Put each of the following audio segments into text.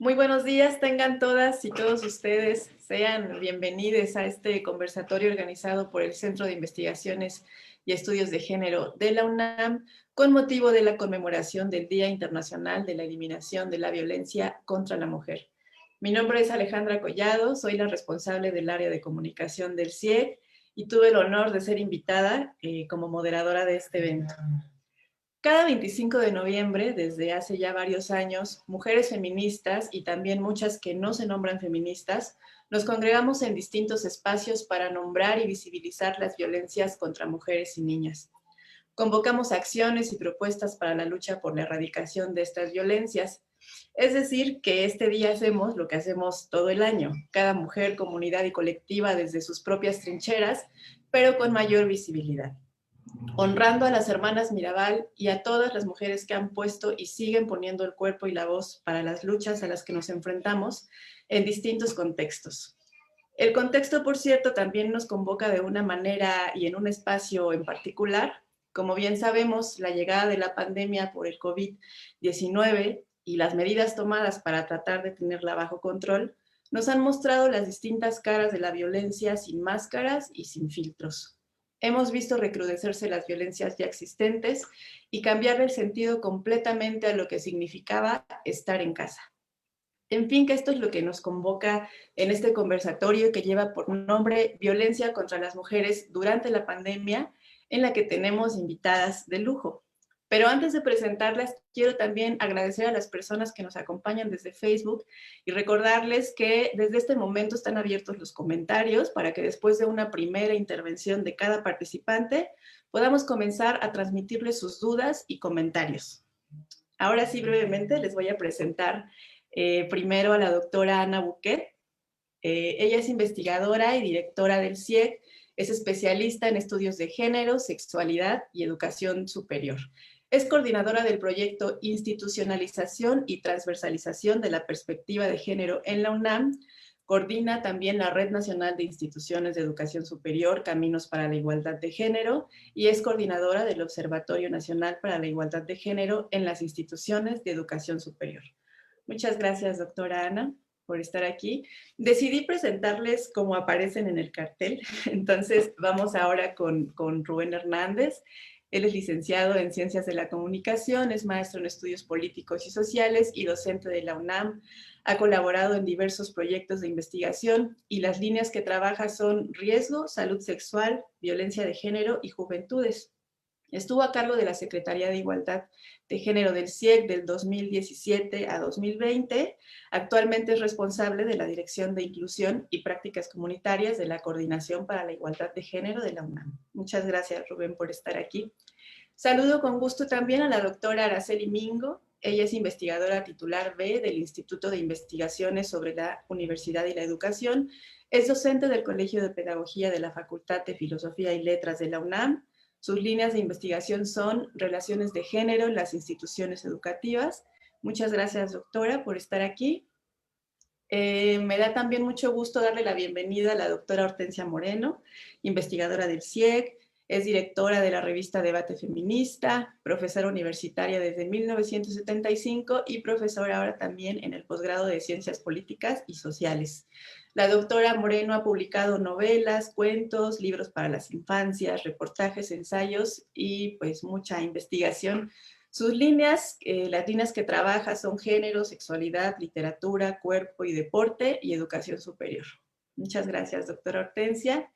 Muy buenos días, tengan todas y todos ustedes. Sean bienvenidos a este conversatorio organizado por el Centro de Investigaciones y Estudios de Género de la UNAM con motivo de la conmemoración del Día Internacional de la Eliminación de la Violencia contra la Mujer. Mi nombre es Alejandra Collado, soy la responsable del área de comunicación del CIEG y tuve el honor de ser invitada como moderadora de este evento. Cada 25 de noviembre, desde hace ya varios años, mujeres feministas y también muchas que no se nombran feministas, nos congregamos en distintos espacios para nombrar y visibilizar las violencias contra mujeres y niñas. Convocamos acciones y propuestas para la lucha por la erradicación de estas violencias. Es decir, que este día hacemos lo que hacemos todo el año, cada mujer, comunidad y colectiva desde sus propias trincheras, pero con mayor visibilidad, honrando a las hermanas Mirabal y a todas las mujeres que han puesto y siguen poniendo el cuerpo y la voz para las luchas a las que nos enfrentamos en distintos contextos. El contexto, por cierto, también nos convoca de una manera y en un espacio en particular. Como bien sabemos, la llegada de la pandemia por el COVID-19 y las medidas tomadas para tratar de tenerla bajo control nos han mostrado las distintas caras de la violencia sin máscaras y sin filtros. Hemos visto recrudecerse las violencias ya existentes y cambiar el sentido completamente a lo que significaba estar en casa. En fin, que esto es lo que nos convoca en este conversatorio que lleva por nombre Violencia contra las mujeres durante la pandemia, en la que tenemos invitadas de lujo. Pero antes de presentarlas, quiero también agradecer a las personas que nos acompañan desde Facebook y recordarles que desde este momento están abiertos los comentarios para que después de una primera intervención de cada participante podamos comenzar a transmitirles sus dudas y comentarios. Ahora sí, brevemente les voy a presentar primero a la doctora Ana Buquet. Ella es investigadora y directora del CIEG, es especialista en estudios de género, sexualidad y educación superior. Es coordinadora del proyecto Institucionalización y Transversalización de la Perspectiva de Género en la UNAM. Coordina también la Red Nacional de Instituciones de Educación Superior, Caminos para la Igualdad de Género, y es coordinadora del Observatorio Nacional para la Igualdad de Género en las instituciones de educación superior. Muchas gracias, doctora Ana, por estar aquí. Decidí presentarles como aparecen en el cartel, entonces vamos ahora con Rubén Hernández. Él es licenciado en Ciencias de la Comunicación, es maestro en Estudios Políticos y Sociales y docente de la UNAM. Ha colaborado en diversos proyectos de investigación y las líneas que trabaja son riesgo, salud sexual, violencia de género y juventudes. Estuvo a cargo de la Secretaría de Igualdad de Género del CIEG del 2017 a 2020. Actualmente es responsable de la Dirección de Inclusión y Prácticas Comunitarias de la Coordinación para la Igualdad de Género de la UNAM. Muchas gracias, Rubén, por estar aquí. Saludo con gusto también a la doctora Araceli Mingo. Ella es investigadora titular B del Instituto de Investigaciones sobre la Universidad y la Educación. Es docente del Colegio de Pedagogía de la Facultad de Filosofía y Letras de la UNAM. Sus líneas de investigación son relaciones de género en las instituciones educativas. Muchas gracias, doctora, por estar aquí. Me da también mucho gusto darle la bienvenida a la doctora Hortensia Moreno, investigadora del CIEG, es directora de la revista Debate Feminista, profesora universitaria desde 1975 y profesora ahora también en el posgrado de Ciencias Políticas y Sociales. La doctora Moreno ha publicado novelas, cuentos, libros para las infancias, reportajes, ensayos y pues mucha investigación. Sus líneas, las líneas que trabaja son género, sexualidad, literatura, cuerpo y deporte y educación superior. Muchas gracias, doctora Hortensia.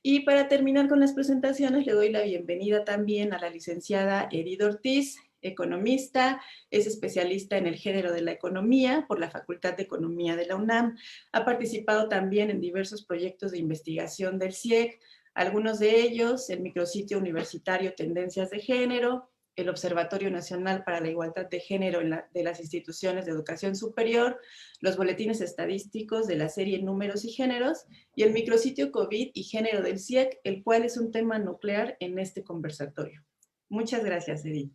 Y para terminar con las presentaciones, le doy la bienvenida también a la licenciada Edith Ortiz, economista, es especialista en el género de la economía por la Facultad de Economía de la UNAM. Ha participado también en diversos proyectos de investigación del CIEG, algunos de ellos el micrositio universitario Tendencias de Género, el Observatorio Nacional para la Igualdad de Género de las instituciones de educación superior, los boletines estadísticos de la serie Números y Géneros y el micrositio COVID y Género del CIEG, el cual es un tema nuclear en este conversatorio. Muchas gracias, Edith.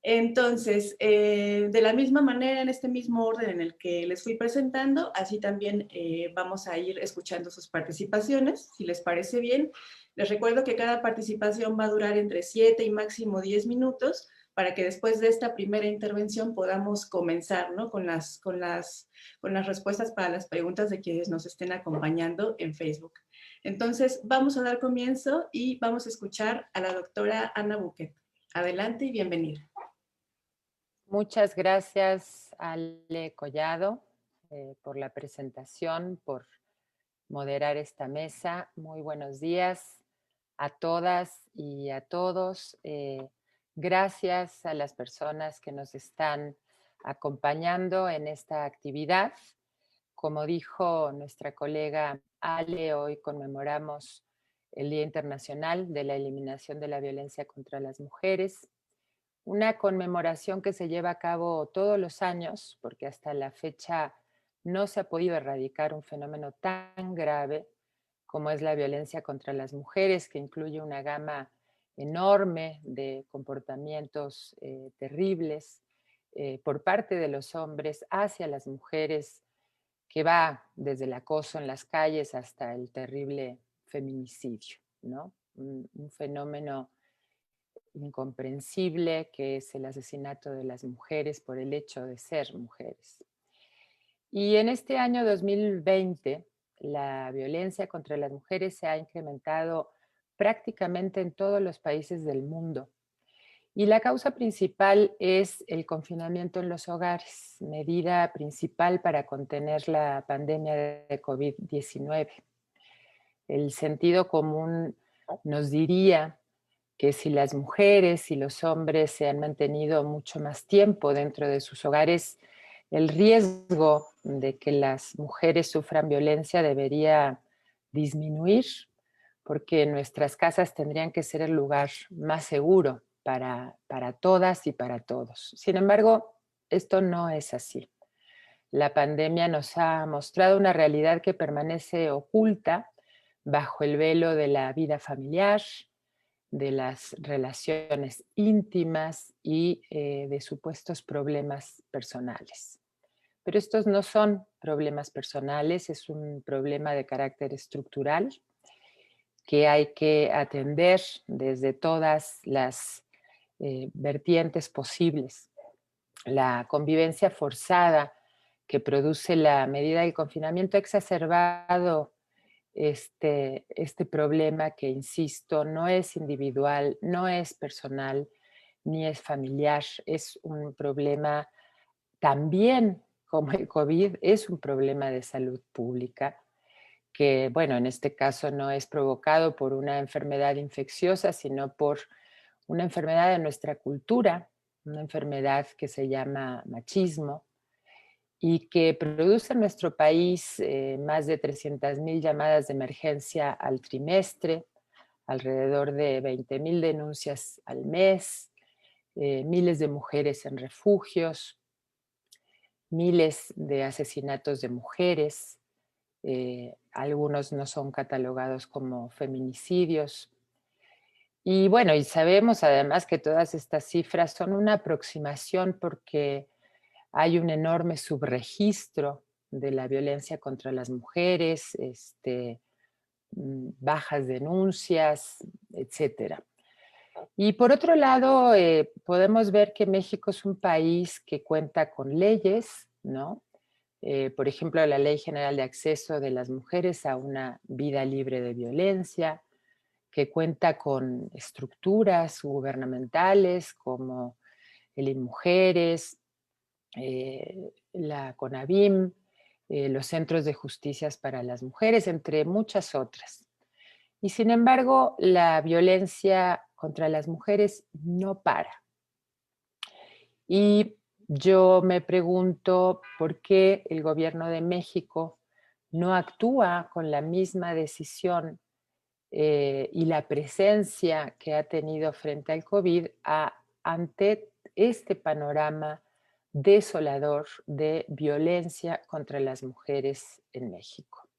Entonces, de la misma manera, en este mismo orden en el que les fui presentando, así también vamos a ir escuchando sus participaciones, si les parece bien. Les recuerdo que cada participación va a durar entre 7 y máximo 10 minutos, para que después de esta primera intervención podamos comenzar, ¿no? Con las respuestas para las preguntas de quienes nos estén acompañando en Facebook. Entonces, vamos a dar comienzo y vamos a escuchar a la doctora Ana Buquet. Adelante y bienvenida. Muchas gracias, Ale Collado, por la presentación, por moderar esta mesa. Muy buenos días a todas y a todos. Gracias a las personas que nos están acompañando en esta actividad. Como dijo nuestra colega Ale, hoy conmemoramos el Día Internacional de la Eliminación de la Violencia contra las Mujeres. Una conmemoración que se lleva a cabo todos los años, porque hasta la fecha no se ha podido erradicar un fenómeno tan grave como es la violencia contra las mujeres, que incluye una gama enorme de comportamientos terribles por parte de los hombres hacia las mujeres, que va desde el acoso en las calles hasta el terrible feminicidio, ¿no? Un fenómeno incomprensible que es el asesinato de las mujeres por el hecho de ser mujeres. Y en este año 2020, la violencia contra las mujeres se ha incrementado prácticamente en todos los países del mundo. Y la causa principal es el confinamiento en los hogares, medida principal para contener la pandemia de COVID-19. El sentido común nos diría que si las mujeres y los hombres se han mantenido mucho más tiempo dentro de sus hogares, el riesgo de que las mujeres sufran violencia debería disminuir, porque nuestras casas tendrían que ser el lugar más seguro para todas y para todos. Sin embargo, esto no es así. La pandemia nos ha mostrado una realidad que permanece oculta bajo el velo de la vida familiar, de las relaciones íntimas y de supuestos problemas personales. Pero estos no son problemas personales, es un problema de carácter estructural que hay que atender desde todas las vertientes posibles. La convivencia forzada que produce la medida del confinamiento ha exacerbado este problema que, insisto, no es individual, no es personal, ni es familiar, es un problema también, como el COVID, es un problema de salud pública que, bueno, en este caso no es provocado por una enfermedad infecciosa, sino por una enfermedad de nuestra cultura, una enfermedad que se llama machismo, y que produce en nuestro país más de 300,000 llamadas de emergencia al trimestre, alrededor de 20,000 denuncias al mes, miles de mujeres en refugios, miles de asesinatos de mujeres, algunos no son catalogados como feminicidios. Y bueno, y sabemos además que todas estas cifras son una aproximación porque hay un enorme subregistro de la violencia contra las mujeres, bajas denuncias, etcétera. Y por otro lado, podemos ver que México es un país que cuenta con leyes, ¿no? Por ejemplo, la Ley General de Acceso de las Mujeres a una vida libre de violencia, que cuenta con estructuras gubernamentales como el INMujeres, la CONAVIM, los centros de justicias para las mujeres, entre muchas otras. Y sin embargo, la violencia contra las mujeres no para. Y yo me pregunto por qué el gobierno de México no actúa con la misma decisión y la presencia que ha tenido frente al COVID ante este panorama desolador de violencia contra las mujeres en México.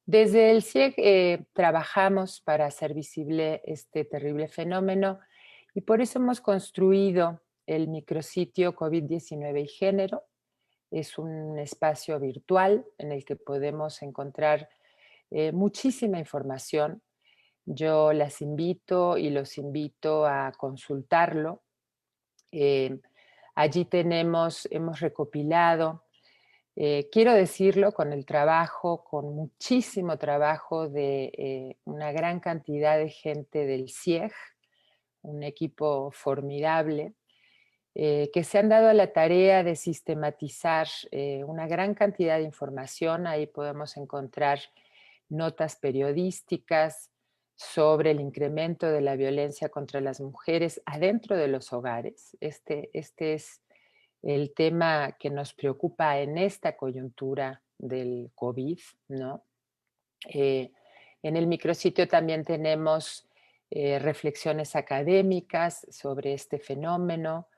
Desde el CIEG trabajamos para hacer visible este terrible fenómeno y por eso hemos construido el micrositio COVID-19 y Género. Es un espacio virtual en el que podemos encontrar muchísima información Yo las invito y los invito a consultarlo. Eh, Allí hemos recopilado, quiero decirlo, con el trabajo, con muchísimo trabajo de una gran cantidad de gente del CIEG, un equipo formidable, que se han dado a la tarea de sistematizar una gran cantidad de información. Ahí podemos encontrar notas periodísticas sobre el incremento de la violencia contra las mujeres adentro de los hogares. Este es el tema que nos preocupa en esta coyuntura del COVID, ¿no? Eh, en el micrositio también tenemos reflexiones académicas sobre este fenómeno,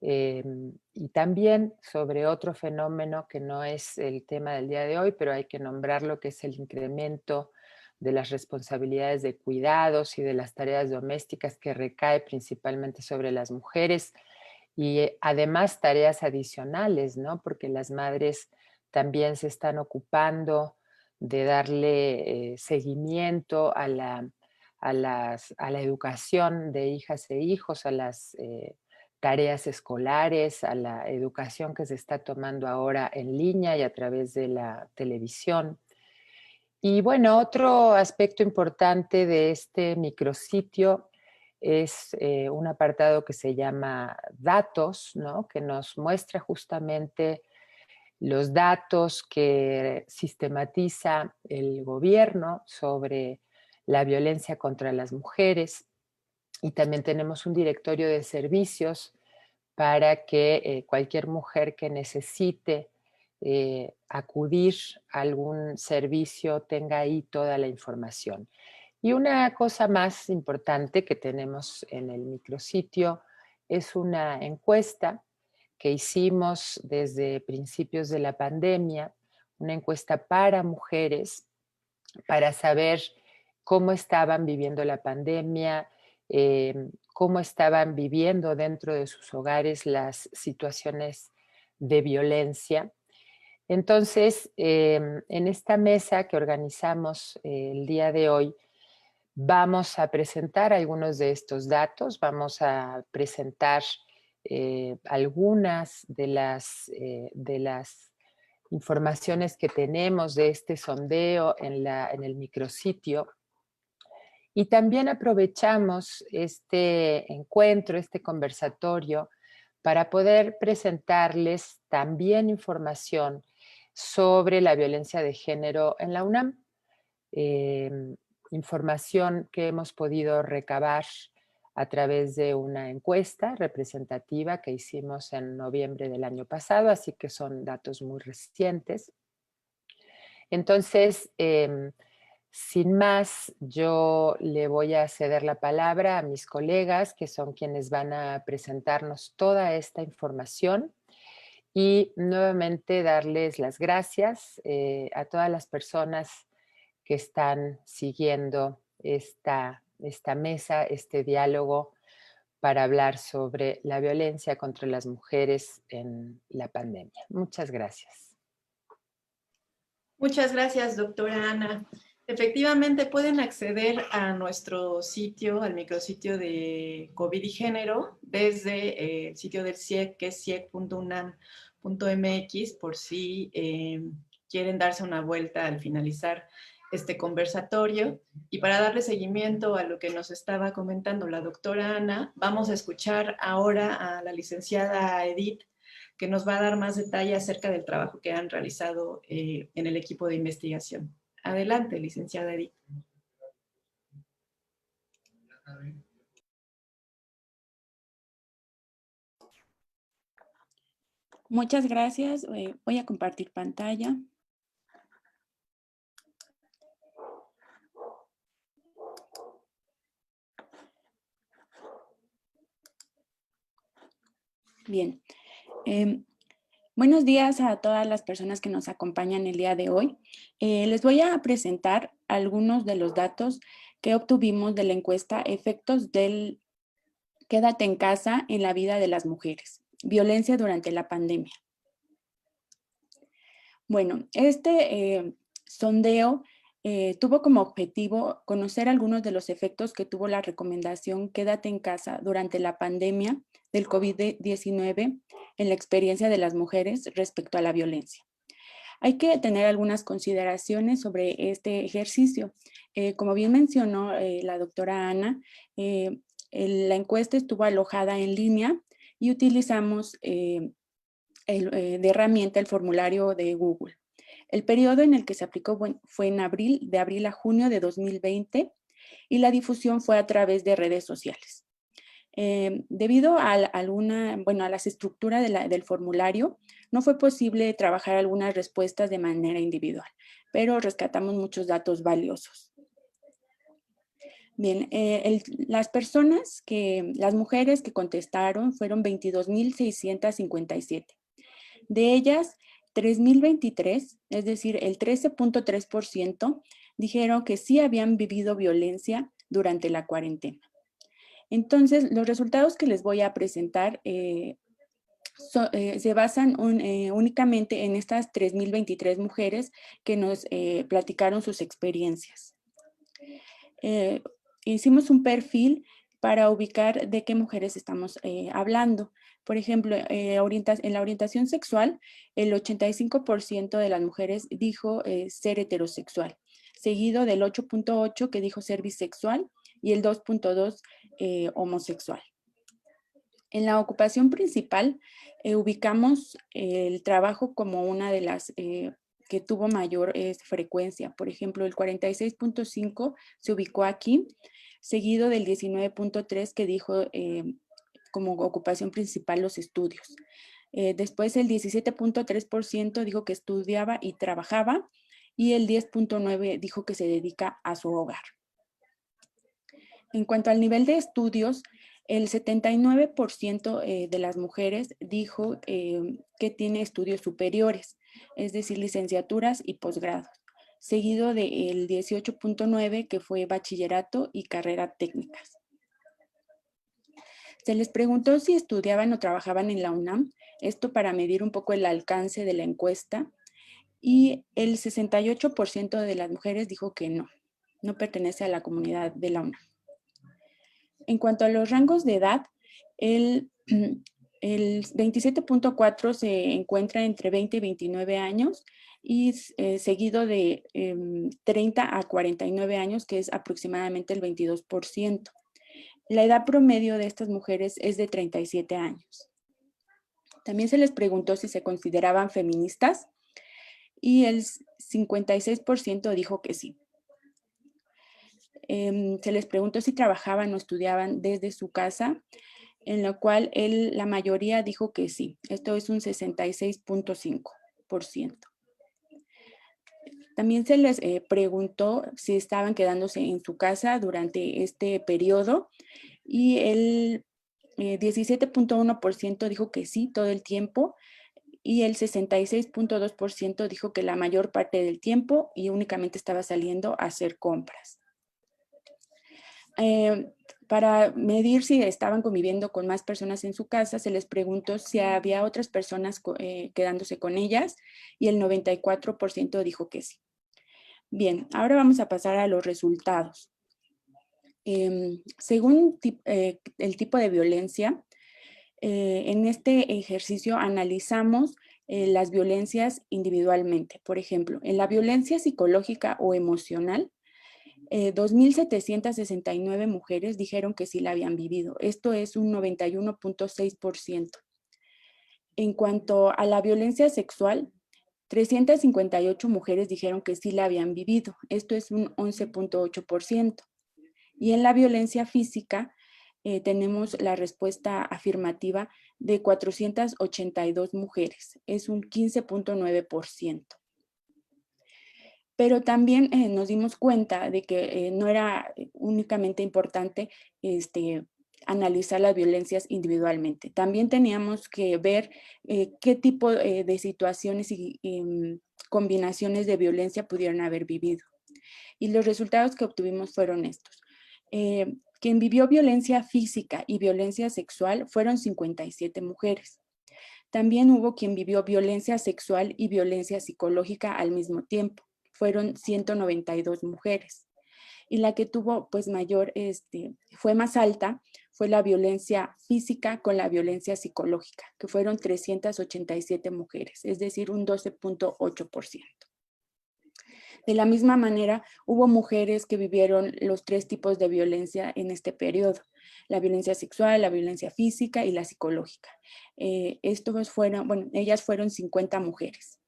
y también sobre otro fenómeno que no es el tema del día de hoy, pero hay que nombrarlo, que es el incremento de las responsabilidades de cuidados y de las tareas domésticas que recae principalmente sobre las mujeres y además tareas adicionales, ¿no? Porque las madres también se están ocupando de darle seguimiento a la educación de hijas e hijos, a las tareas escolares, a la educación que se está tomando ahora en línea y a través de la televisión. Y bueno, otro aspecto importante de este micrositio es un apartado que se llama datos, ¿no? Que nos muestra justamente los datos que sistematiza el gobierno sobre la violencia contra las mujeres. Y también tenemos un directorio de servicios para que cualquier mujer que necesite acudir a algún servicio tenga ahí toda la información. Y una cosa más importante que tenemos en el micrositio es una encuesta que hicimos desde principios de la pandemia, una encuesta para mujeres para saber cómo estaban viviendo la pandemia, cómo estaban viviendo dentro de sus hogares las situaciones de violencia. Entonces, en esta mesa que organizamos el día de hoy, vamos a presentar algunos de estos datos, vamos a presentar algunas de las informaciones que tenemos de este sondeo en el micrositio. Y también aprovechamos este encuentro, este conversatorio, para poder presentarles también información sobre la violencia de género en la UNAM. eh, Información que hemos podido recabar a través de una encuesta representativa que hicimos en noviembre del año pasado, así que son datos muy recientes. Entonces, sin más, yo le voy a ceder la palabra a mis colegas, que son quienes van a presentarnos toda esta información y nuevamente darles las gracias a todas las personas que están siguiendo esta mesa, este diálogo para hablar sobre la violencia contra las mujeres en la pandemia. Muchas gracias. Muchas gracias, doctora Ana. Efectivamente, pueden acceder a nuestro sitio, al micrositio de COVID y género, desde el sitio del CIEC, que es ciec.unam.mx, por si quieren darse una vuelta al finalizar este conversatorio. Y para darle seguimiento a lo que nos estaba comentando la doctora Ana, vamos a escuchar ahora a la licenciada Edith, que nos va a dar más detalle acerca del trabajo que han realizado en el equipo de investigación. Adelante, licenciada Edith. Muchas gracias. Voy a compartir pantalla. Bien. Buenos días a todas las personas que nos acompañan el día de hoy. Les voy a presentar algunos de los datos que obtuvimos de la encuesta Efectos del Quédate en casa en la vida de las mujeres, violencia durante la pandemia. Bueno, este sondeo tuvo como objetivo conocer algunos de los efectos que tuvo la recomendación Quédate en casa durante la pandemia del COVID-19 en la experiencia de las mujeres respecto a la violencia. Hay que tener algunas consideraciones sobre este ejercicio. Como bien mencionó la doctora Ana, la encuesta estuvo alojada en línea y utilizamos de herramienta el formulario de Google. El periodo en el que se aplicó fue de abril a junio de 2020 y la difusión fue a través de redes sociales. Debido a las estructuras del formulario, no fue posible trabajar algunas respuestas de manera individual, pero rescatamos muchos datos valiosos. Bien, las mujeres que contestaron fueron 22,657. De ellas, 3,023, es decir, el 13,3%, dijeron que sí habían vivido violencia durante la cuarentena. Entonces, los resultados que les voy a presentar se basan únicamente en estas 3,023 mujeres que nos platicaron sus experiencias. Hicimos un perfil para ubicar de qué mujeres estamos hablando. Por ejemplo, en la orientación sexual, el 85% de las mujeres dijo ser heterosexual, seguido del 8,8% que dijo ser bisexual y el 2,2% homosexual. En la ocupación principal, ubicamos el trabajo como una de las que tuvo mayor frecuencia. Por ejemplo, el 46,5% se ubicó aquí, seguido del 19,3% que dijo como ocupación principal los estudios. Después el 17,3% dijo que estudiaba y trabajaba y el 10,9% dijo que se dedica a su hogar. En cuanto al nivel de estudios, el 79% de las mujeres dijo que tiene estudios superiores, es decir, licenciaturas y posgrados, seguido del 18,9% que fue bachillerato y carreras técnicas. Se les preguntó si estudiaban o trabajaban en la UNAM, esto para medir un poco el alcance de la encuesta, y el 68% de las mujeres dijo que no pertenece a la comunidad de la UNAM. En cuanto a los rangos de edad, el 27,4% se encuentra entre 20 y 29 años y seguido de 30 a 49 años, que es aproximadamente el 22%. La edad promedio de estas mujeres es de 37 años. También se les preguntó si se consideraban feministas y el 56% dijo que sí. Se les preguntó si trabajaban o estudiaban desde su casa, en lo cual la mayoría dijo que sí. Esto es un 66,5%. También se les preguntó si estaban quedándose en su casa durante este periodo y el 17,1% dijo que sí todo el tiempo y el 66,2% dijo que la mayor parte del tiempo y únicamente estaba saliendo a hacer compras. Para medir si estaban conviviendo con más personas en su casa, se les preguntó si había otras personas quedándose con ellas y el 94% dijo que sí. Bien, ahora vamos a pasar a los resultados. Según el tipo de violencia, en este ejercicio analizamos las violencias individualmente. Por ejemplo, en la violencia psicológica o emocional, 2,769 mujeres dijeron que sí la habían vivido. Esto es un 91,6%. En cuanto a la violencia sexual, 358 mujeres dijeron que sí la habían vivido. Esto es un 11,8%. Y en la violencia física, tenemos la respuesta afirmativa de 482 mujeres. Es un 15,9%. Pero también nos dimos cuenta de que no era únicamente importante analizar las violencias individualmente. También teníamos que ver qué tipo de situaciones y combinaciones de violencia pudieron haber vivido. Y los resultados que obtuvimos fueron estos. Quien vivió violencia física y violencia sexual fueron 57 mujeres. También hubo quien vivió violencia sexual y violencia psicológica al mismo tiempo. fueron 192 mujeres. Y la que tuvo pues fue más alta fue la violencia física con la violencia psicológica, que fueron 387 mujeres, es decir, un 12.8%. De la misma manera, hubo mujeres que vivieron los 3 tipos de violencia en este periodo: la violencia sexual, la violencia física y la psicológica. Ellas fueron 50 mujeres.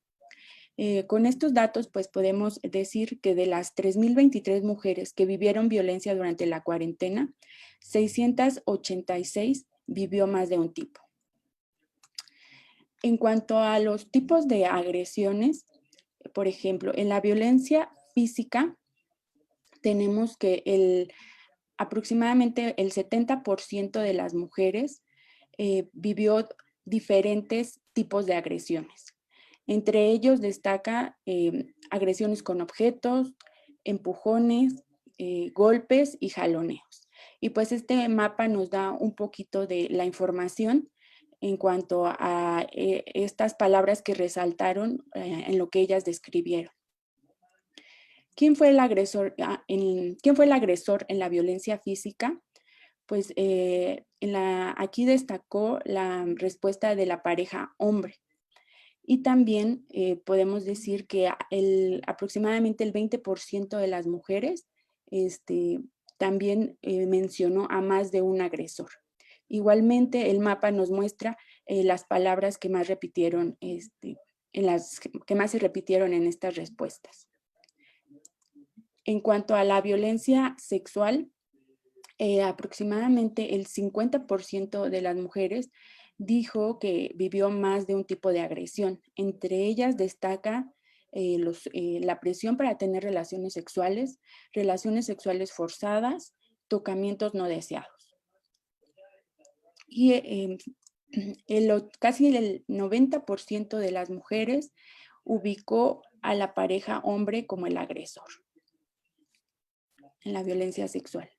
Con estos datos, pues podemos decir que de las 3.023 mujeres que vivieron violencia durante la cuarentena, 686 vivió más de un tipo. En cuanto a los tipos de agresiones, por ejemplo, en la violencia física, tenemos que aproximadamente el 70% de las mujeres vivió diferentes tipos de agresiones. Entre ellos destaca agresiones con objetos, empujones, golpes y jaloneos. Y pues este mapa nos da un poquito de la información en cuanto a estas palabras que resaltaron en lo que ellas describieron. ¿Quién fue el agresor, ¿quién fue el agresor en la violencia física? Pues aquí destacó la respuesta de la pareja hombre. Y también podemos decir que aproximadamente el 20% de las mujeres también mencionó a más de un agresor. Igualmente, el mapa nos muestra las palabras que más repitieron, que más se repitieron en estas respuestas. En cuanto a la violencia sexual, aproximadamente el 50% de las mujeres dijo que vivió más de un tipo de agresión. Entre ellas destaca la presión para tener relaciones sexuales forzadas, tocamientos no deseados. Y casi el 90% de las mujeres ubicó a la pareja hombre como el agresor en la violencia sexual.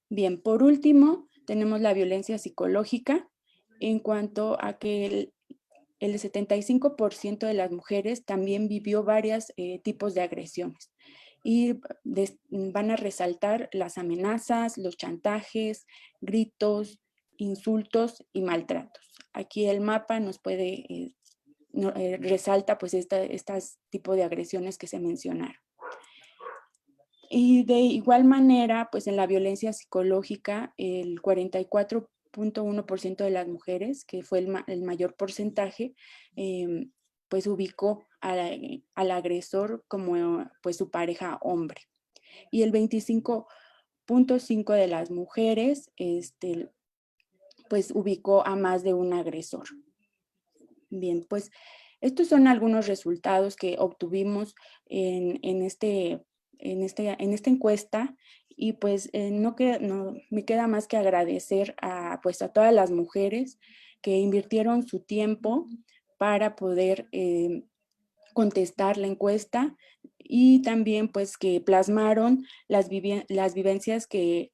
Bien, por último, tenemos la violencia psicológica, en cuanto a que el 75% de las mujeres también vivió varios tipos de agresiones. Y van a resaltar las amenazas, los chantajes, gritos, insultos y maltratos. Aquí el mapa nos resalta pues estas tipos de agresiones que se mencionaron. Y de igual manera, pues en la violencia psicológica, el 44.1% de las mujeres, que fue el mayor porcentaje, pues ubicó al agresor como pues su pareja hombre. Y el 25.5% de las mujeres, pues ubicó a más de un agresor. Bien, pues estos son algunos resultados que obtuvimos en esta encuesta, y pues no me queda más que agradecer a todas las mujeres que invirtieron su tiempo para poder contestar la encuesta, y también pues que plasmaron las vivencias que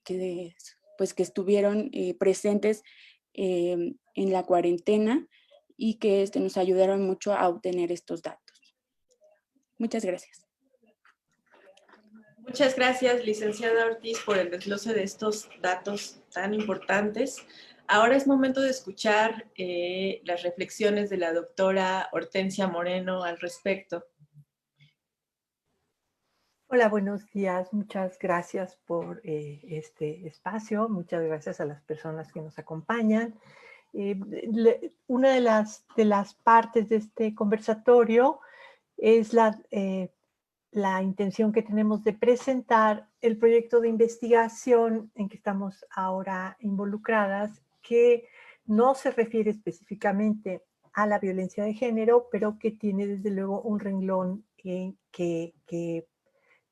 estuvieron presentes en la cuarentena, y que nos ayudaron mucho a obtener estos datos. Muchas gracias. Muchas gracias, licenciada Ortiz, por el desglose de estos datos tan importantes. Ahora es momento de escuchar las reflexiones de la doctora Hortensia Moreno al respecto. Hola, buenos días. Muchas gracias por este espacio. Muchas gracias a las personas que nos acompañan. Una de las partes de este conversatorio es la intención que tenemos de presentar el proyecto de investigación en que estamos ahora involucradas, que no se refiere específicamente a la violencia de género, pero que tiene desde luego un renglón que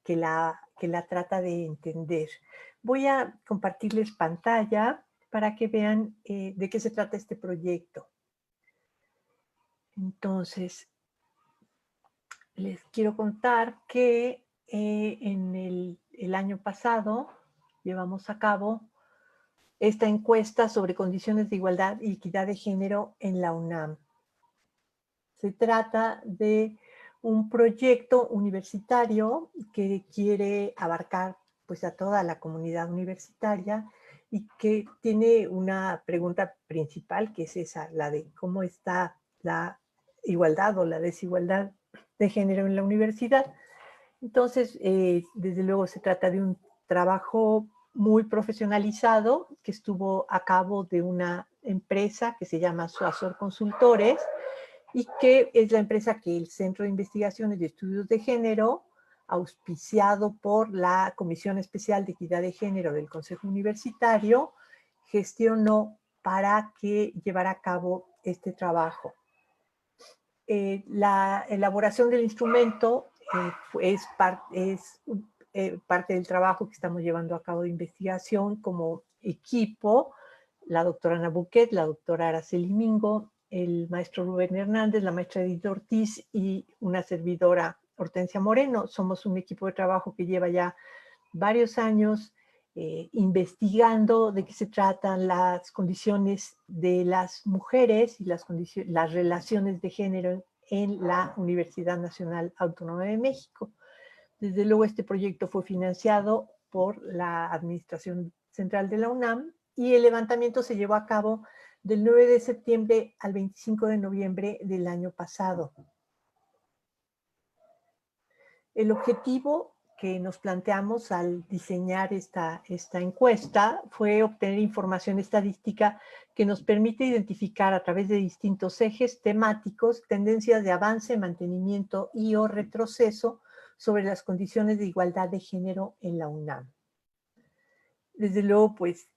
la trata de entender. Voy a compartirles pantalla para que vean de qué se trata este proyecto. Entonces, les quiero contar que en el año pasado llevamos a cabo esta encuesta sobre condiciones de igualdad y equidad de género en la UNAM. Se trata de un proyecto universitario que quiere abarcar pues a toda la comunidad universitaria y que tiene una pregunta principal, que es esa, la de cómo está la igualdad o la desigualdad de género en la universidad. Entonces, desde luego se trata de un trabajo muy profesionalizado que estuvo a cabo de una empresa que se llama Suazor Consultores y que es la empresa que el Centro de Investigaciones y Estudios de Género, auspiciado por la Comisión Especial de Equidad de Género del Consejo Universitario, gestionó para que llevara a cabo este trabajo. La elaboración del instrumento es parte del trabajo que estamos llevando a cabo de investigación como equipo, la doctora Ana Buquet, la doctora Araceli Mingo, el maestro Rubén Hernández, la maestra Edith Ortiz y una servidora Hortensia Moreno. Somos un equipo de trabajo que lleva ya varios años investigando de qué se tratan las condiciones de las mujeres y las relaciones de género en la Universidad Nacional Autónoma de México. Desde luego este proyecto fue financiado por la Administración Central de la UNAM y el levantamiento se llevó a cabo del 9 de septiembre al 25 de noviembre del año pasado. El objetivo que nos planteamos al diseñar esta encuesta fue obtener información estadística que nos permite identificar a través de distintos ejes temáticos tendencias de avance, mantenimiento y o retroceso sobre las condiciones de igualdad de género en la UNAM. Desde luego, pues,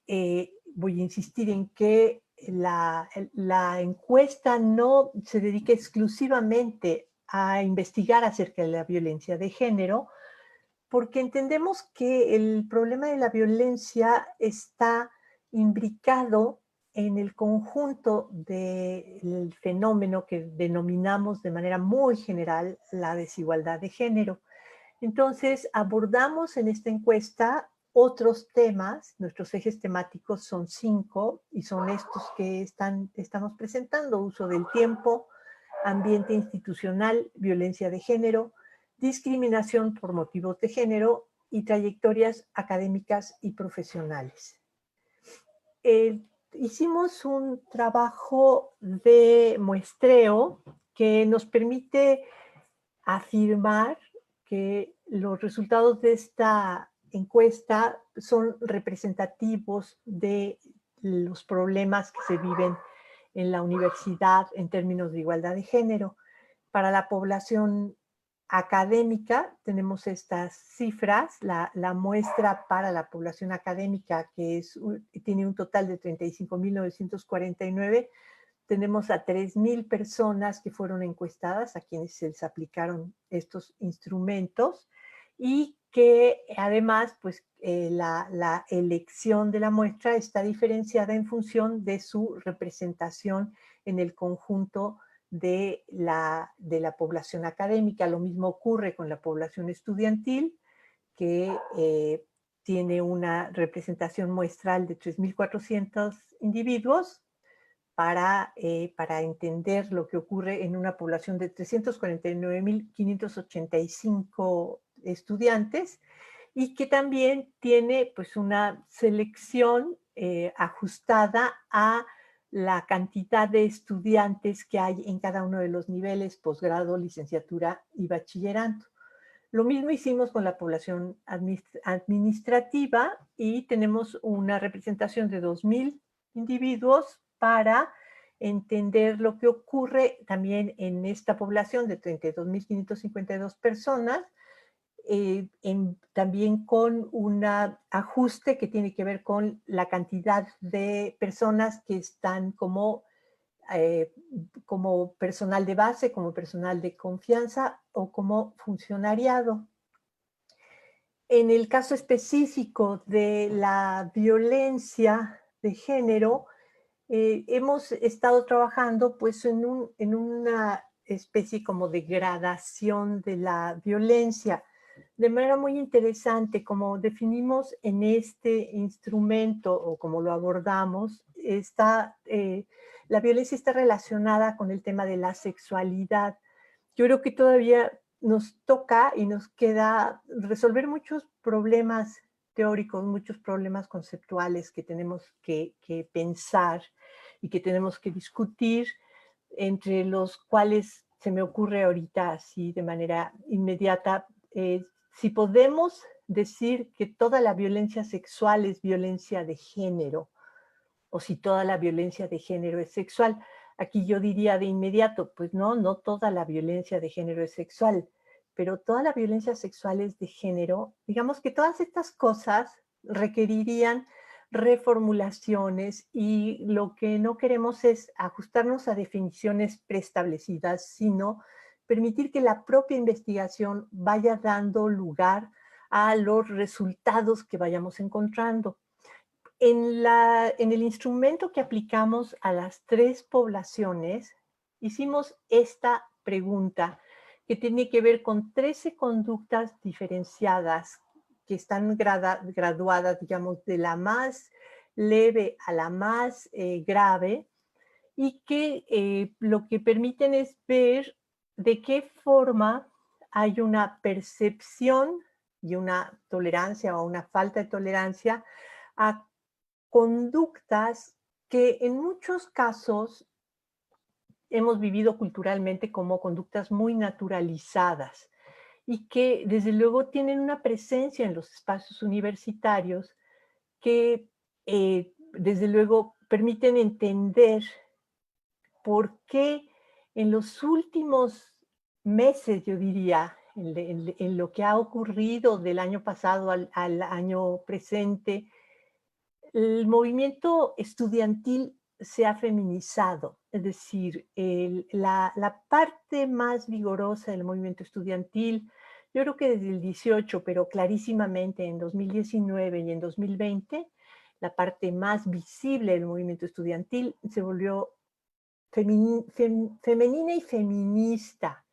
voy a insistir en que la encuesta no se dedica exclusivamente a investigar acerca de la violencia de género, porque entendemos que el problema de la violencia está imbricado en el conjunto del fenómeno que denominamos de manera muy general la desigualdad de género. Entonces, abordamos en esta encuesta otros temas. Nuestros ejes temáticos son 5 y son estos que estamos presentando: uso del tiempo, ambiente institucional, violencia de género, discriminación por motivos de género y trayectorias académicas y profesionales. Hicimos un trabajo de muestreo que nos permite afirmar que los resultados de esta encuesta son representativos de los problemas que se viven en la universidad en términos de igualdad de género. Para la población académica tenemos estas cifras. La muestra para la población académica, que tiene un total de 35.949, tenemos a 3,000 personas que fueron encuestadas, a quienes se les aplicaron estos instrumentos, y que además, pues, la elección de la muestra está diferenciada en función de su representación en el conjunto de la población académica. Lo mismo ocurre con la población estudiantil, que tiene una representación muestral de 3,400 individuos, para entender lo que ocurre en una población de 349,585 estudiantes, y que también tiene, pues, una selección ajustada a la cantidad de estudiantes que hay en cada uno de los niveles: posgrado, licenciatura y bachillerato. Lo mismo hicimos con la población administrativa y tenemos una representación de 2,000 individuos para entender lo que ocurre también en esta población de 32,552 personas, también con un ajuste que tiene que ver con la cantidad de personas que están como personal de base, como personal de confianza o como funcionariado. En el caso específico de la violencia de género, hemos estado trabajando, pues, en una especie como de gradación de la violencia, de manera muy interesante. Como definimos en este instrumento, o como lo abordamos, la violencia está relacionada con el tema de la sexualidad, yo creo que todavía nos toca y nos queda resolver muchos problemas teóricos, muchos problemas conceptuales que tenemos que pensar y que tenemos que discutir, entre los cuales se me ocurre ahorita así de manera inmediata, si podemos decir que toda la violencia sexual es violencia de género, o si toda la violencia de género es sexual. Aquí yo diría de inmediato, pues no, no toda la violencia de género es sexual, pero toda la violencia sexual es de género. Digamos que todas estas cosas requerirían reformulaciones y lo que no queremos es ajustarnos a definiciones preestablecidas, sino permitir que la propia investigación vaya dando lugar a los resultados que vayamos encontrando. En el instrumento que aplicamos a las 3 poblaciones, hicimos esta pregunta que tiene que ver con 13 conductas diferenciadas que están graduadas, digamos, de la más leve a la más grave, y que lo que permiten es ver de qué forma hay una percepción y una tolerancia o una falta de tolerancia a conductas que en muchos casos hemos vivido culturalmente como conductas muy naturalizadas y que desde luego tienen una presencia en los espacios universitarios que desde luego permiten entender por qué en los últimos meses, yo diría, en lo que ha ocurrido del año pasado al año presente, el movimiento estudiantil se ha feminizado, es decir, la parte más vigorosa del movimiento estudiantil, yo creo que desde el 18, pero clarísimamente en 2019 y en 2020, la parte más visible del movimiento estudiantil se volvió femenina y feminista,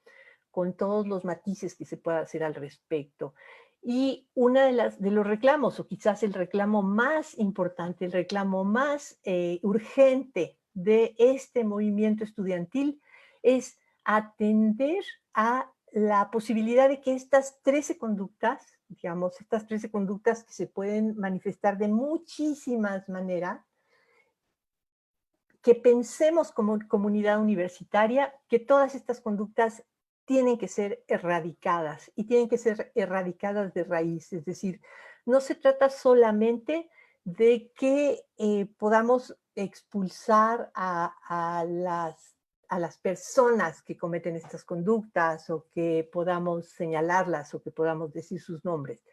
con todos los matices que se pueda hacer al respecto. Y una de los reclamos, o quizás el reclamo más importante, el reclamo más urgente de este movimiento estudiantil es atender a la posibilidad de que estas 13 conductas, digamos, estas 13 conductas que se pueden manifestar de muchísimas maneras, que pensemos como comunidad universitaria que todas estas conductas tienen que ser erradicadas y tienen que ser erradicadas de raíz. Es decir, no se trata solamente de que podamos expulsar a las personas que cometen estas conductas o que podamos señalarlas o que podamos decir sus nombres.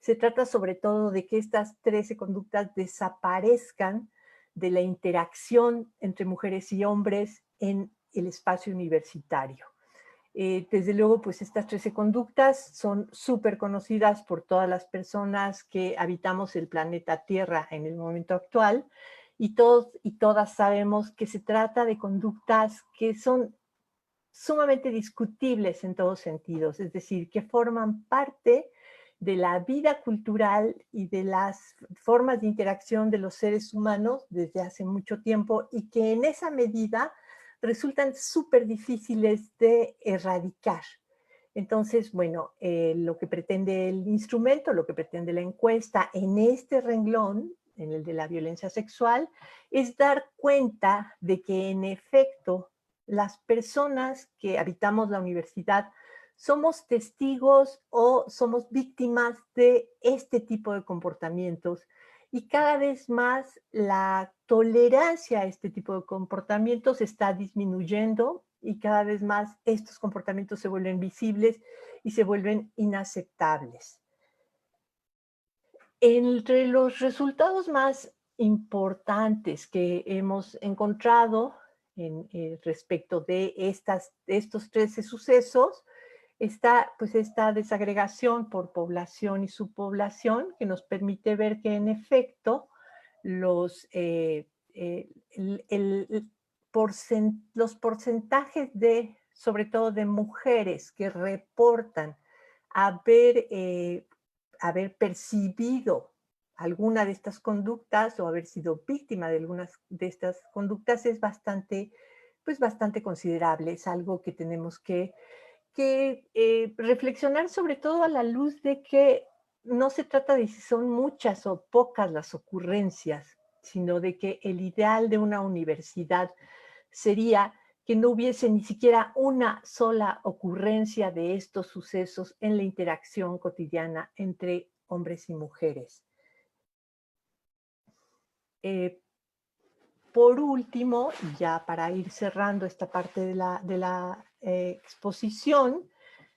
Se trata sobre todo de que estas 13 conductas desaparezcan de la interacción entre mujeres y hombres en el espacio universitario. Desde luego, pues estas 13 conductas son súper conocidas por todas las personas que habitamos el planeta Tierra en el momento actual, y todos y todas sabemos que se trata de conductas que son sumamente discutibles en todos sentidos, es decir, que forman parte de la vida cultural y de las formas de interacción de los seres humanos desde hace mucho tiempo y que en esa medida resultan súper difíciles de erradicar. Entonces, bueno, lo que pretende el instrumento, lo que pretende la encuesta en este renglón, en el de la violencia sexual, es dar cuenta de que en efecto las personas que habitamos la universidad somos testigos o somos víctimas de este tipo de comportamientos, y cada vez más la tolerancia a este tipo de comportamientos está disminuyendo y cada vez más estos comportamientos se vuelven visibles y se vuelven inaceptables. Entre los resultados más importantes que hemos encontrado respecto de estos 13 sucesos, está pues esta desagregación por población y subpoblación que nos permite ver que en efecto los, los porcentajes de, sobre todo de mujeres que reportan haber, haber percibido alguna de estas conductas o haber sido víctima de algunas de estas conductas es bastante, pues bastante considerable. Es algo que tenemos que que reflexionar sobre todo a la luz de que no se trata de si son muchas o pocas las ocurrencias, sino de que el ideal de una universidad sería que no hubiese ni siquiera una sola ocurrencia de estos sucesos en la interacción cotidiana entre hombres y mujeres. Por último, ya para ir cerrando esta parte de la exposición,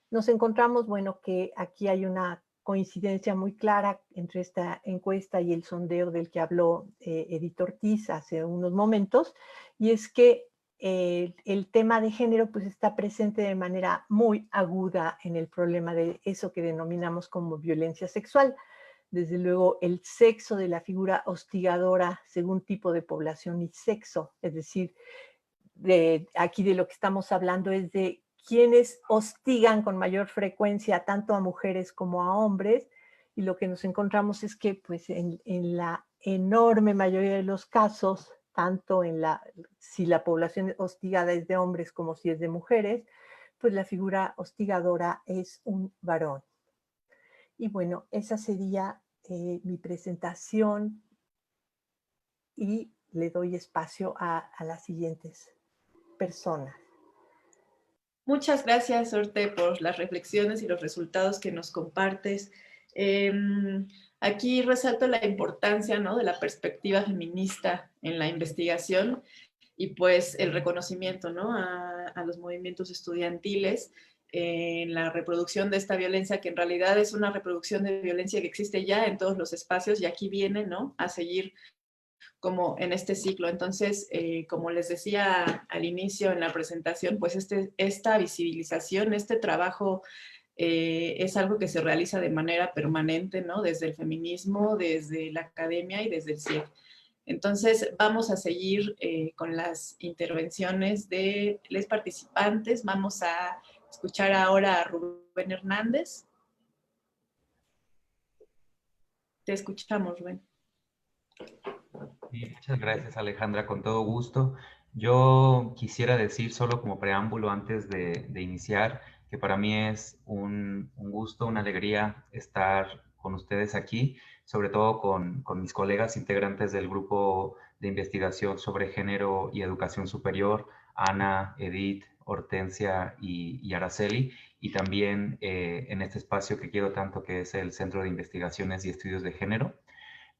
nos encontramos, bueno, que aquí hay una coincidencia muy clara entre esta encuesta y el sondeo del que habló Edith Ortiz hace unos momentos, y es que el tema de género pues está presente de manera muy aguda en el problema de eso que denominamos como violencia sexual. Desde luego, el sexo de la figura hostigadora según tipo de población y sexo, es decir, aquí de lo que estamos hablando es de quienes hostigan con mayor frecuencia tanto a mujeres como a hombres, y lo que nos encontramos es que pues en la enorme mayoría de los casos, tanto si la población hostigada es de hombres como si es de mujeres, pues la figura hostigadora es un varón. Y bueno, esa sería mi presentación y le doy espacio a las siguientes personas. Muchas gracias, Orte, por las reflexiones y los resultados que nos compartes. Aquí resalto la importancia, ¿no?, de la perspectiva feminista en la investigación y pues el reconocimiento, ¿no?, a los movimientos estudiantiles en la reproducción de esta violencia, que en realidad es una reproducción de violencia que existe ya en todos los espacios y aquí viene, ¿no?, a seguir como en este ciclo. Entonces, como les decía al inicio en la presentación, pues esta visibilización, este trabajo es algo que se realiza de manera permanente, ¿no?, desde el feminismo, desde la academia y desde el CIEF. Entonces, vamos a seguir con las intervenciones de los participantes. Vamos a escuchar ahora a Rubén Hernández. Te escuchamos, Rubén. Sí, muchas gracias, Alejandra, con todo gusto. Yo quisiera decir solo como preámbulo antes de iniciar que para mí es un gusto, una alegría estar con ustedes aquí, sobre todo con mis colegas integrantes del grupo de investigación sobre género y educación superior, Ana, Edith, Hortensia y Araceli, y también en este espacio que quiero tanto, que es el Centro de Investigaciones y Estudios de Género.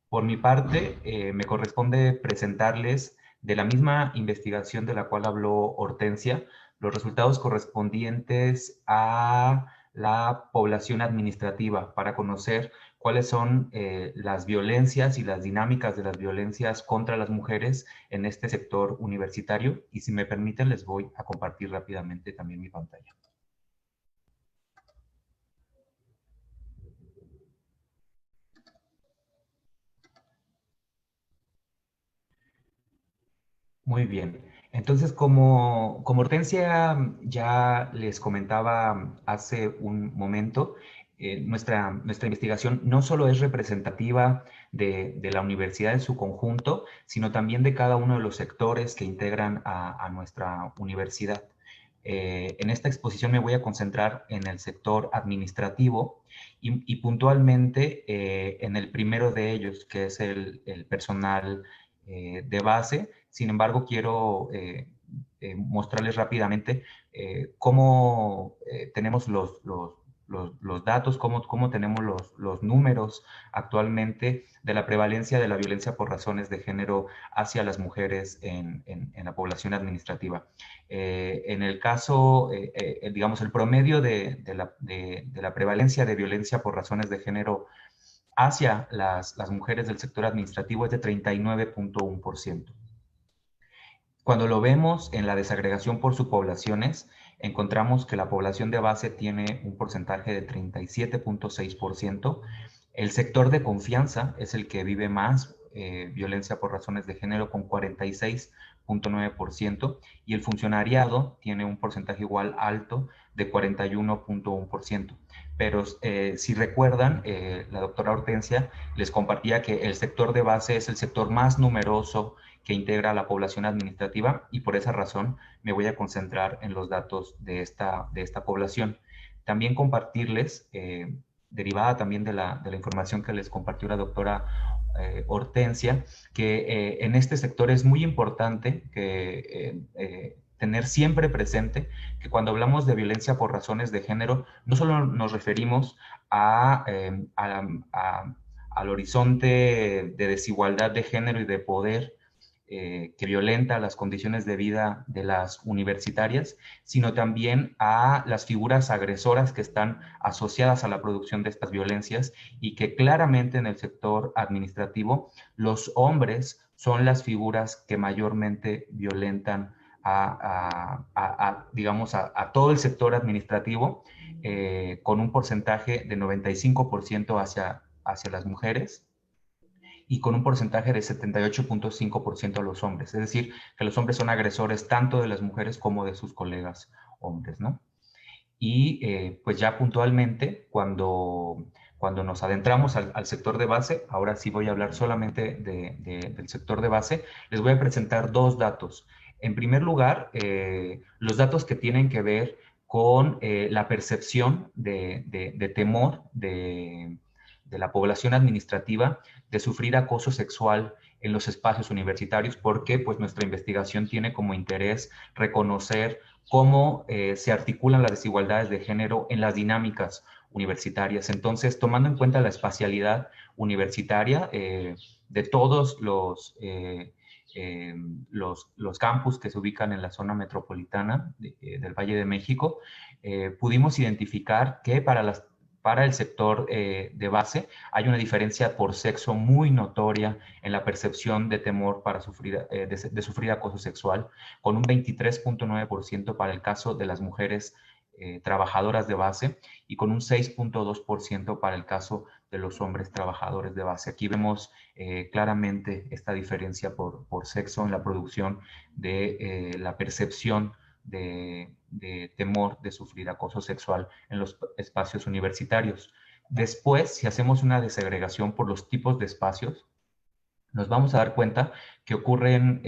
Por mi parte, me corresponde presentarles de la misma investigación de la cual habló Hortensia, los resultados correspondientes a la población administrativa para conocer cuáles son las violencias y las dinámicas de las violencias contra las mujeres en este sector universitario. Y si me permiten, les voy a compartir rápidamente también mi pantalla. Muy bien. Entonces, como Hortensia ya les comentaba hace un momento, nuestra investigación no solo es representativa de la universidad en su conjunto, sino también de cada uno de los sectores que integran a nuestra universidad. En esta exposición me voy a concentrar en el sector administrativo y puntualmente en el primero de ellos, que es el personal de base. Sin embargo, quiero mostrarles rápidamente cómo tenemos los datos, cómo tenemos los números actualmente de la prevalencia de la violencia por razones de género hacia las mujeres en la población administrativa. En el caso, digamos, el promedio de la prevalencia de violencia por razones de género hacia las mujeres del sector administrativo es de 39.1%. Cuando lo vemos en la desagregación por subpoblaciones, encontramos que la población de base tiene un porcentaje de 37.6%. El sector de confianza es el que vive más violencia por razones de género con 46.9%, y el funcionariado tiene un porcentaje igual alto de 41.1%. Pero si recuerdan, la doctora Hortensia les compartía que el sector de base es el sector más numeroso que integra la población administrativa, y por esa razón me voy a concentrar en los datos de esta población. También compartirles, derivada también de la información que les compartió la doctora Hortensia, que en este sector es muy importante que tener siempre presente que cuando hablamos de violencia por razones de género, no solo nos referimos al horizonte de desigualdad de género y de poder que violenta las condiciones de vida de las universitarias, sino también a las figuras agresoras que están asociadas a la producción de estas violencias, y que claramente en el sector administrativo los hombres son las figuras que mayormente violentan digamos, a todo el sector administrativo, con un porcentaje de 95% hacia las mujeres, y con un porcentaje de 78.5% a los hombres. Es decir, que los hombres son agresores tanto de las mujeres como de sus colegas hombres, ¿no? Y pues ya puntualmente, cuando nos adentramos al sector de base, ahora sí voy a hablar solamente del sector de base, les voy a presentar dos datos. En primer lugar, los datos que tienen que ver con la percepción de temor de la población administrativa de sufrir acoso sexual en los espacios universitarios, porque pues nuestra investigación tiene como interés reconocer cómo se articulan las desigualdades de género en las dinámicas universitarias. Entonces, tomando en cuenta la espacialidad universitaria de todos los campus que se ubican en la zona metropolitana del Valle de México, pudimos identificar que para el sector de base hay una diferencia por sexo muy notoria en la percepción de temor para de sufrir acoso sexual, con un 23.9% para el caso de las mujeres trabajadoras de base, y con un 6.2% para el caso de los hombres trabajadores de base. Aquí vemos claramente esta diferencia por sexo en la producción de la percepción de temor de sufrir acoso sexual en los espacios universitarios. Después, si hacemos una desagregación por los tipos de espacios, nos vamos a dar cuenta que ocurren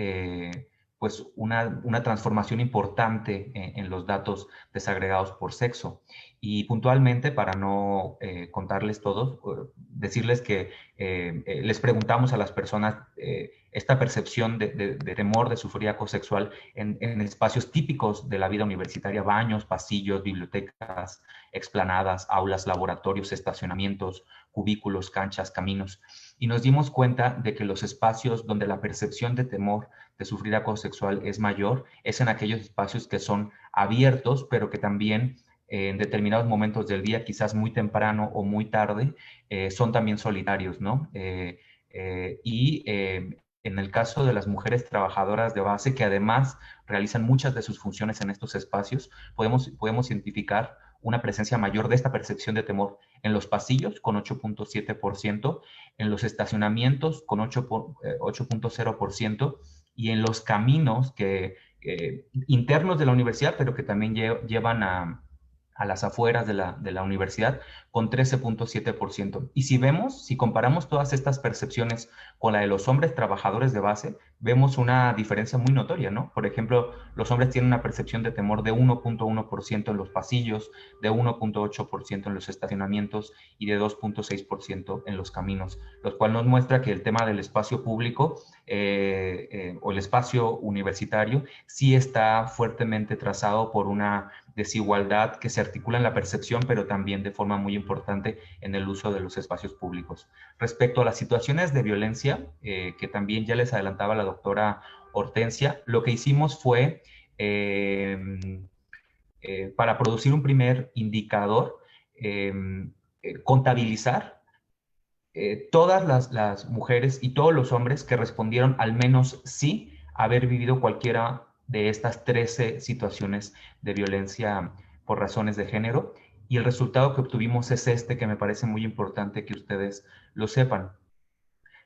pues una transformación importante en los datos desagregados por sexo. Y puntualmente, para no contarles todos, decirles que les preguntamos a las personas esta percepción de temor de sufrir acoso sexual en espacios típicos de la vida universitaria: baños, pasillos, bibliotecas, explanadas, aulas, laboratorios, estacionamientos, cubículos, canchas, caminos. Y nos dimos cuenta de que los espacios donde la percepción de temor de sufrir acoso sexual es mayor es en aquellos espacios que son abiertos, pero que también en determinados momentos del día, quizás muy temprano o muy tarde, son también solitarios, ¿no? En el caso de las mujeres trabajadoras de base, que además realizan muchas de sus funciones en estos espacios, podemos identificar una presencia mayor de esta percepción de temor en los pasillos, con 8.7%, en los estacionamientos, con 8.0%, y en los caminos internos de la universidad, pero que también llevan a las afueras de la universidad, con 13.7%. Y si comparamos todas estas percepciones con la de los hombres trabajadores de base, vemos una diferencia muy notoria, ¿no? Por ejemplo, los hombres tienen una percepción de temor de 1.1% en los pasillos, de 1.8% en los estacionamientos y de 2.6% en los caminos, lo cual nos muestra que el tema del espacio público o el espacio universitario sí está fuertemente trazado por una desigualdad que se articula en la percepción, pero también de forma muy importante en el uso de los espacios públicos. Respecto a las situaciones de violencia, que también ya les adelantaba la doctora Hortensia, lo que hicimos fue, para producir un primer indicador, contabilizar todas las mujeres y todos los hombres que respondieron al menos sí haber vivido cualquiera de estas 13 situaciones de violencia por razones de género, y el resultado que obtuvimos es este, que me parece muy importante que ustedes lo sepan.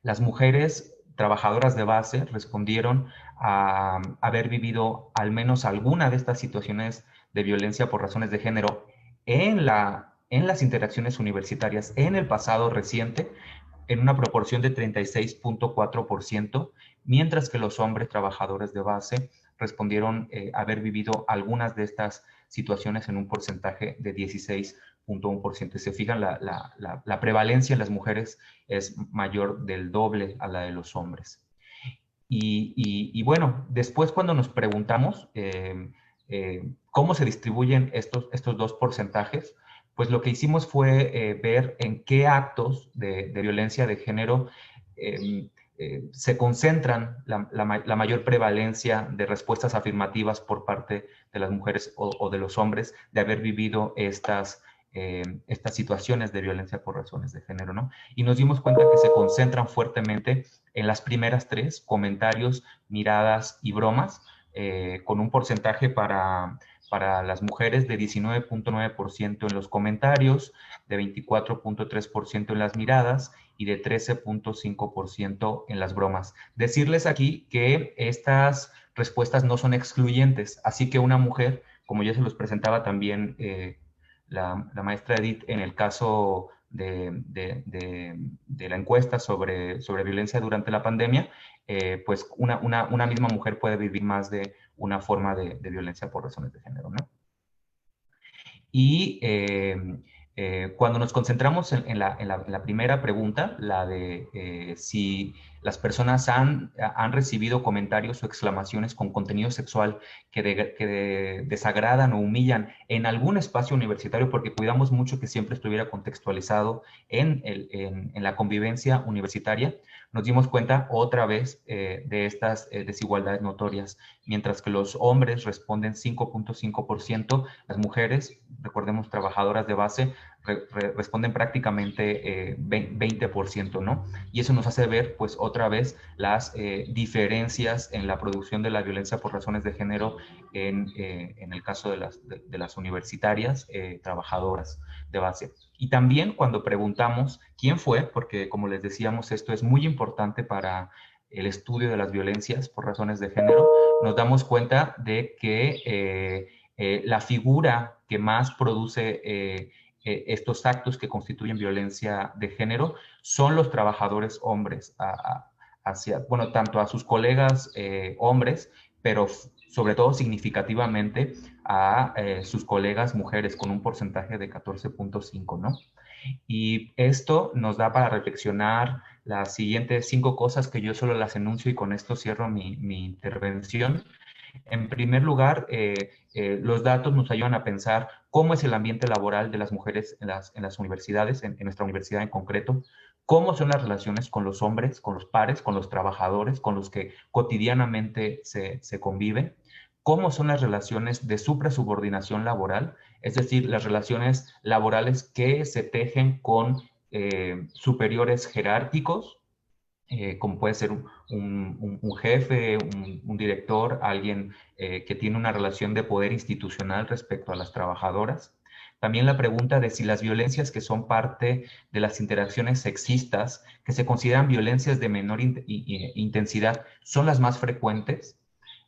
Las mujeres trabajadoras de base respondieron a haber vivido al menos alguna de estas situaciones de violencia por razones de género en las interacciones universitarias en el pasado reciente, en una proporción de 36.4%, mientras que los hombres trabajadores de base respondieron haber vivido algunas de estas situaciones en un porcentaje de 16.1%. Se fijan, la prevalencia en las mujeres es mayor del doble a la de los hombres. Y bueno, después cuando nos preguntamos cómo se distribuyen estos dos porcentajes, pues lo que hicimos fue ver en qué actos de violencia de género se concentran la mayor prevalencia de respuestas afirmativas por parte de las mujeres o de los hombres de haber vivido estas situaciones de violencia por razones de género, ¿no? Y nos dimos cuenta que se concentran fuertemente en las primeras tres: comentarios, miradas y bromas, con un porcentaje para las mujeres de 19.9% en los comentarios, de 24.3% en las miradas y de 13.5% en las bromas. Decirles aquí que estas respuestas no son excluyentes, así que una mujer, como ya se los presentaba también la maestra Edith en el caso de la encuesta sobre violencia durante la pandemia, pues una misma mujer puede vivir más de una forma de violencia por razones de género, ¿no? Y cuando nos concentramos en la primera pregunta, la de si las personas han recibido comentarios o exclamaciones con contenido sexual que desagradan o humillan en algún espacio universitario, porque cuidamos mucho que siempre estuviera contextualizado en la convivencia universitaria, nos dimos cuenta otra vez de estas desigualdades notorias. Mientras que los hombres responden 5.5%, las mujeres, recordemos, trabajadoras de base, responden prácticamente 20%, ¿no? Y eso nos hace ver, pues, otra vez las diferencias en la producción de la violencia por razones de género en el caso de las universitarias trabajadoras de base. Y también cuando preguntamos quién fue, porque como les decíamos, esto es muy importante para el estudio de las violencias por razones de género, nos damos cuenta de que la figura que más produce estos actos que constituyen violencia de género son los trabajadores hombres, bueno, tanto a sus colegas hombres, pero sobre todo significativamente a sus colegas mujeres, con un porcentaje de 14.5, ¿no? Y esto nos da para reflexionar las siguientes 5 cosas que yo solo las enuncio y con esto cierro mi intervención. En primer lugar, los datos nos ayudan a pensar cómo es el ambiente laboral de las mujeres en las universidades, en nuestra universidad en concreto, cómo son las relaciones con los hombres, con los pares, con los trabajadores, con los que cotidianamente se convive, cómo son las relaciones de suprasubordinación laboral, es decir, las relaciones laborales que se tejen con superiores jerárquicos, como puede ser un jefe, un director, alguien que tiene una relación de poder institucional respecto a las trabajadoras. También la pregunta de si las violencias que son parte de las interacciones sexistas, que se consideran violencias de menor intensidad, son las más frecuentes.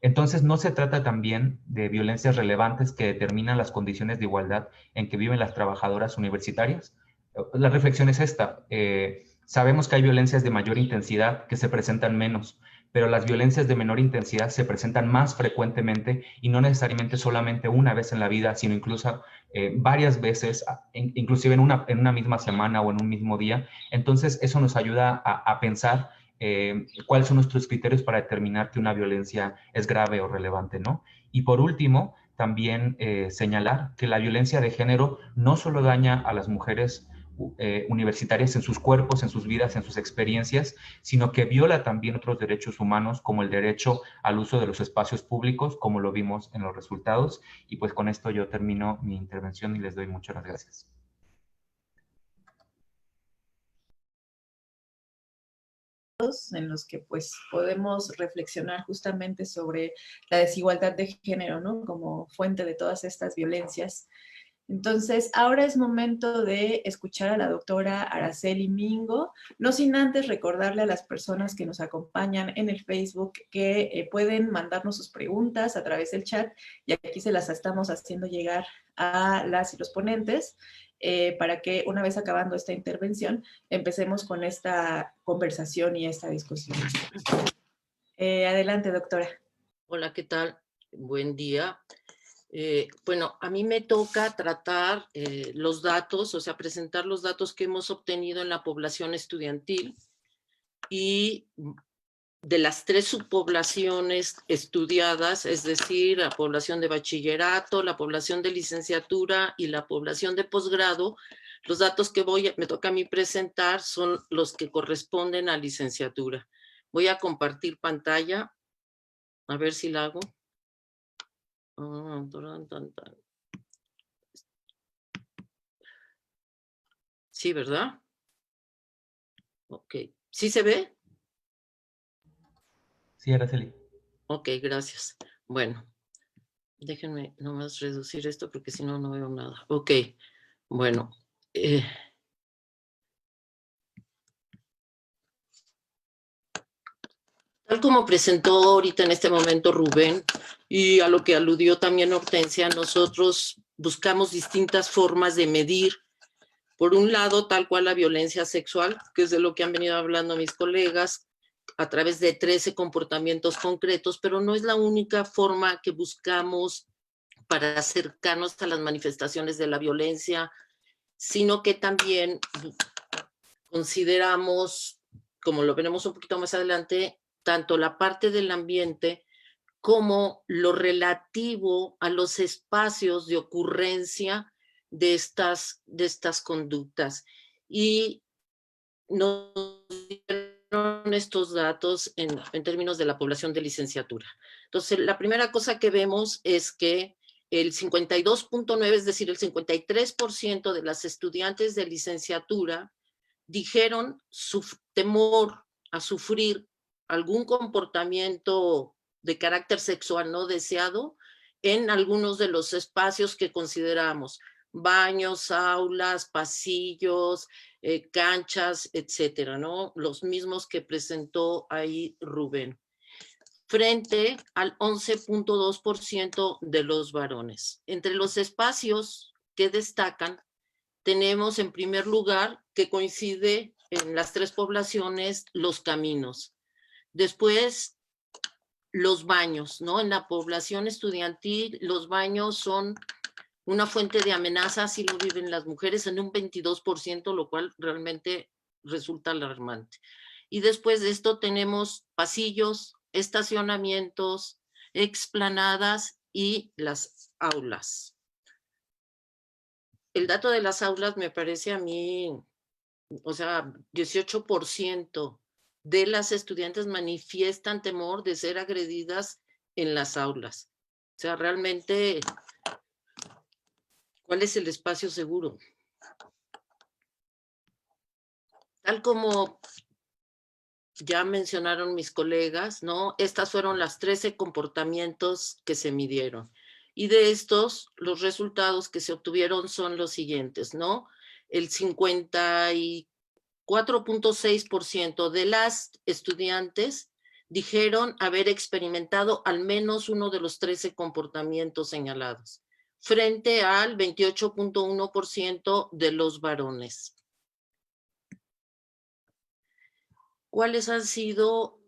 Entonces, no se trata también de violencias relevantes que determinan las condiciones de igualdad en que viven las trabajadoras universitarias. La reflexión es esta. Sabemos que hay violencias de mayor intensidad que se presentan menos, pero las violencias de menor intensidad se presentan más frecuentemente y no necesariamente solamente una vez en la vida, sino incluso varias veces, inclusive en una misma semana o en un mismo día. Entonces, eso nos ayuda a pensar cuáles son nuestros criterios para determinar que una violencia es grave o relevante, ¿no? Y por último, también señalar que la violencia de género no solo daña a las mujeres universitarias en sus cuerpos, en sus vidas, en sus experiencias, sino que viola también otros derechos humanos, como el derecho al uso de los espacios públicos, como lo vimos en los resultados. Y pues con esto yo termino mi intervención y les doy muchas gracias. En los que pues podemos reflexionar justamente sobre la desigualdad de género, ¿no? Como fuente de todas estas violencias. Entonces, ahora es momento de escuchar a la doctora Araceli Mingo, no sin antes recordarle a las personas que nos acompañan en el Facebook que pueden mandarnos sus preguntas a través del chat, y aquí se las estamos haciendo llegar a las y los ponentes, para que una vez acabando esta intervención, empecemos con esta conversación y esta discusión. Adelante, doctora. Hola, ¿qué tal? Buen día. Bueno, a mí me toca tratar los datos, o sea, presentar los datos que hemos obtenido en la población estudiantil y de las 3 subpoblaciones estudiadas, es decir, la población de bachillerato, la población de licenciatura y la población de posgrado. Los datos que me toca a mí presentar son los que corresponden a licenciatura. Voy a compartir pantalla, a ver si la hago. Sí, ¿verdad? Ok. ¿Sí se ve? Sí, Araceli. Ok, gracias. Bueno, déjenme nomás reducir esto porque si no, no veo nada. Ok, bueno. Tal como presentó ahorita en este momento Rubén y a lo que aludió también Hortensia, nosotros buscamos distintas formas de medir. Por un lado, tal cual la violencia sexual, que es de lo que han venido hablando mis colegas, a través de 13 comportamientos concretos, pero no es la única forma que buscamos para acercarnos a las manifestaciones de la violencia, sino que también consideramos, como lo veremos un poquito más adelante, tanto la parte del ambiente como lo relativo a los espacios de ocurrencia de estas conductas. Y nos dieron estos datos en términos de la población de licenciatura. Entonces, la primera cosa que vemos es que el 52.9, es decir, el 53% de las estudiantes de licenciatura dijeron su temor a sufrir algún comportamiento de carácter sexual no deseado en algunos de los espacios que consideramos: baños, aulas, pasillos, canchas, etcétera, ¿no? Los mismos que presentó ahí Rubén, frente al 11.2% de los varones. Entre los espacios que destacan, tenemos en primer lugar, que coincide en las 3 poblaciones, los caminos. Después, los baños, ¿no? En la población estudiantil, los baños son una fuente de amenaza, así lo viven las mujeres, en un 22%, lo cual realmente resulta alarmante. Y después de esto tenemos pasillos, estacionamientos, explanadas y las aulas. El dato de las aulas me parece a mí, o sea, 18% de las estudiantes manifiestan temor de ser agredidas en las aulas. O sea, realmente, ¿cuál es el espacio seguro? Tal como ya mencionaron mis colegas, ¿no? Estas fueron las 13 comportamientos que se midieron. Y de estos, los resultados que se obtuvieron son los siguientes, ¿no? El 54.6% de las estudiantes dijeron haber experimentado al menos uno de los 13 comportamientos señalados, frente al 28.1% de los varones. ¿Cuáles han sido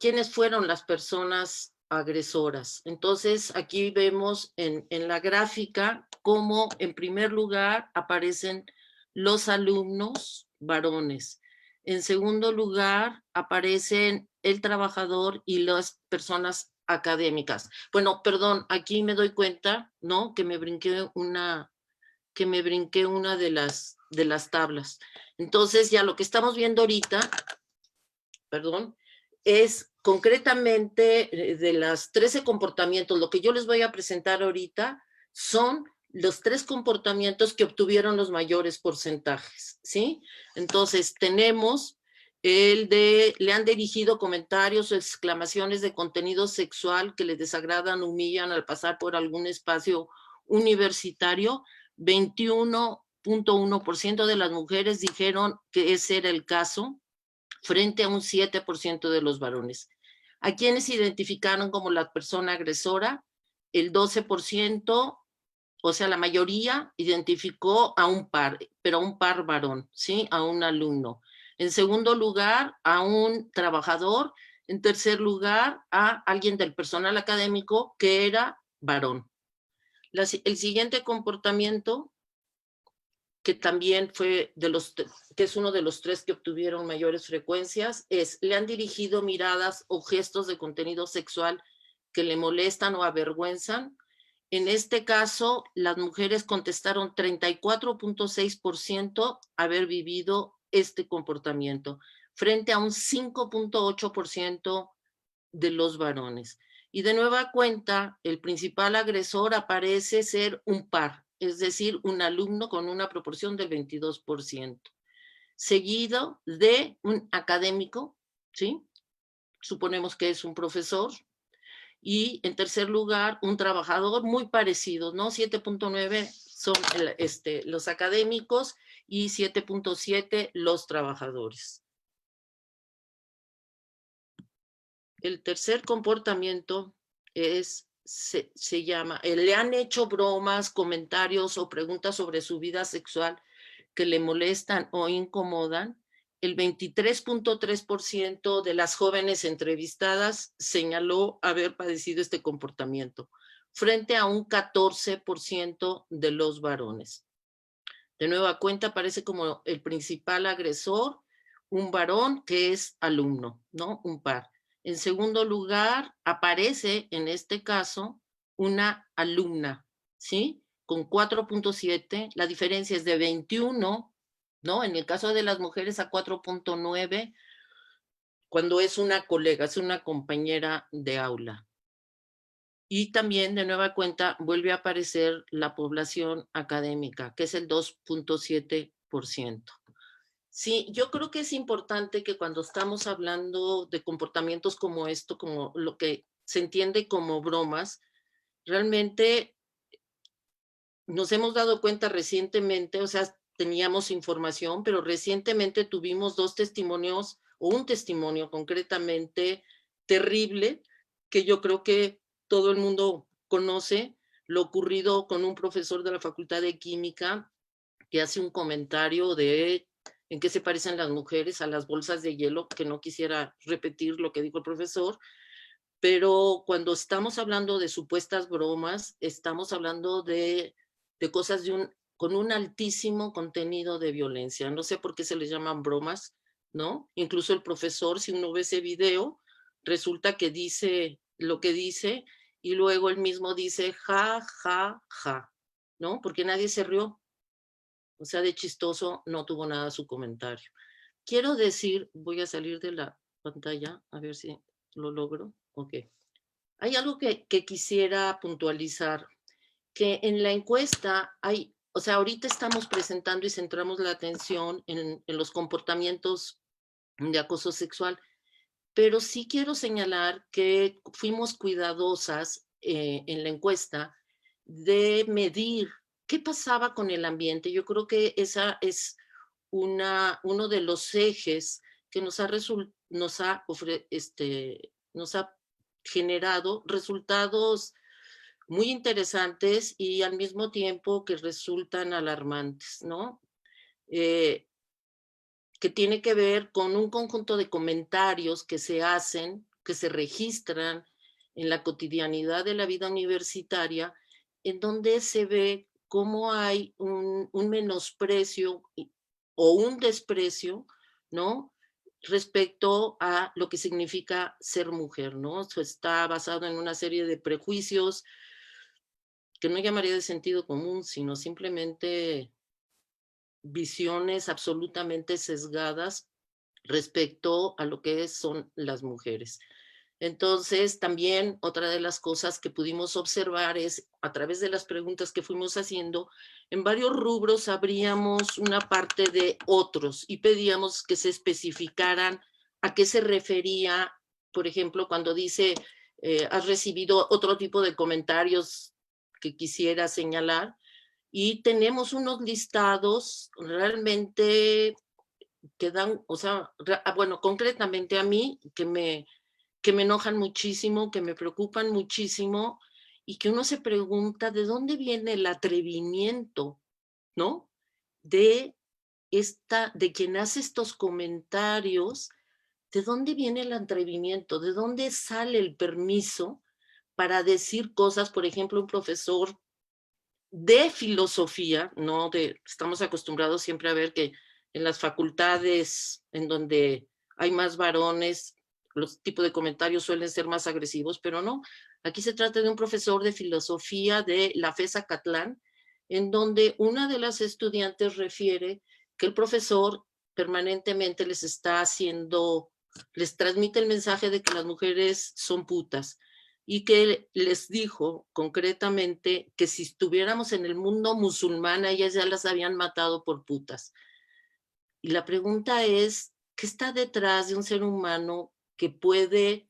quiénes fueron las personas agresoras? Entonces, aquí vemos en la gráfica cómo en primer lugar aparecen los alumnos varones. En segundo lugar, aparecen el trabajador y las personas académicas. Bueno, perdón, aquí me doy cuenta, ¿no? Que me brinqué una de las tablas. Entonces, ya lo que estamos viendo ahorita, es concretamente de las 13 comportamientos. Lo que yo les voy a presentar ahorita son los 3 comportamientos que obtuvieron los mayores porcentajes, ¿sí? Entonces, tenemos le han dirigido comentarios o exclamaciones de contenido sexual que les desagradan, humillan al pasar por algún espacio universitario. 21.1% de las mujeres dijeron que ese era el caso, frente a un 7% de los varones. ¿A quienes identificaron como la persona agresora? El 12%, o sea, la mayoría identificó a un par, pero a un par varón, ¿sí? A un alumno. En segundo lugar, a un trabajador. En tercer lugar, a alguien del personal académico que era varón. El siguiente comportamiento, que también fue que es uno de los 3 que obtuvieron mayores frecuencias, es: le han dirigido miradas o gestos de contenido sexual que le molestan o avergüenzan. En este caso, las mujeres contestaron 34.6% haber vivido este comportamiento, frente a un 5.8% de los varones. Y de nueva cuenta, el principal agresor aparece ser un par, es decir, un alumno con una proporción del 22%, seguido de un académico, ¿sí? Suponemos que es un profesor. Y en tercer lugar, un trabajador, muy parecido, ¿no? 7.9 son los académicos y 7.7 los trabajadores. El tercer comportamiento se llama, le han hecho bromas, comentarios o preguntas sobre su vida sexual que le molestan o incomodan. El 23.3% de las jóvenes entrevistadas señaló haber padecido este comportamiento, frente a un 14% de los varones. De nueva cuenta, aparece como el principal agresor un varón que es alumno, ¿no? Un par. En segundo lugar, aparece en este caso una alumna, ¿sí? Con 4.7, la diferencia es de 21, ¿no? En el caso de las mujeres a 4.9, cuando es una colega, es una compañera de aula. Y también, de nueva cuenta, vuelve a aparecer la población académica, que es el 2.7%. Sí, yo creo que es importante que cuando estamos hablando de comportamientos como esto, como lo que se entiende como bromas, realmente nos hemos dado cuenta recientemente, o sea, teníamos información, pero recientemente tuvimos 2 testimonios, o un testimonio concretamente terrible, que yo creo que todo el mundo conoce, lo ocurrido con un profesor de la Facultad de Química que hace un comentario de en qué se parecen las mujeres a las bolsas de hielo, que no quisiera repetir lo que dijo el profesor, pero cuando estamos hablando de supuestas bromas, estamos hablando de cosas con un altísimo contenido de violencia. No sé por qué se les llaman bromas, ¿no? Incluso el profesor, si uno ve ese video, resulta que dice lo que dice y luego él mismo dice ja, ja, ja, ¿no? Porque nadie se rió. O sea, de chistoso no tuvo nada su comentario. Quiero decir, voy a salir de la pantalla, a ver si lo logro. Ok. Hay algo que quisiera puntualizar, que en la encuesta hay, o sea, ahorita estamos presentando y centramos la atención en los comportamientos de acoso sexual, pero sí quiero señalar que fuimos cuidadosas en la encuesta de medir qué pasaba con el ambiente. Yo creo que esa es uno de los ejes que nos ha generado resultados muy interesantes y al mismo tiempo que resultan alarmantes, ¿no? Que tiene que ver con un conjunto de comentarios que se hacen, que se registran en la cotidianidad de la vida universitaria, en donde se ve cómo hay un menosprecio o un desprecio, ¿no? Respecto a lo que significa ser mujer, ¿no? Eso está basado en una serie de prejuicios que no llamaría de sentido común, sino simplemente visiones absolutamente sesgadas respecto a lo que son las mujeres. Entonces, también otra de las cosas que pudimos observar es, a través de las preguntas que fuimos haciendo, en varios rubros abríamos una parte de otros y pedíamos que se especificaran a qué se refería, por ejemplo, cuando dice, has recibido otro tipo de comentarios que quisiera señalar. y tenemos unos listados realmente que dan, o sea, bueno, concretamente a mí, que me enojan muchísimo, que me preocupan muchísimo, y que uno se pregunta de dónde viene el atrevimiento, ¿no? De quien hace estos comentarios, ¿de dónde viene el atrevimiento? ¿De dónde sale el permiso para decir cosas? Por ejemplo, un profesor de filosofía, no de, estamos acostumbrados siempre a ver que en las facultades en donde hay más varones, los tipos de comentarios suelen ser más agresivos, pero no. Aquí se trata de un profesor de filosofía de la FES Acatlán, en donde una de las estudiantes refiere que el profesor permanentemente les está haciendo, les transmite el mensaje de que las mujeres son putas, y que les dijo concretamente que si estuviéramos en el mundo musulmán, a ellas ya las habían matado por putas. Y la pregunta es, ¿qué está detrás de un ser humano que puede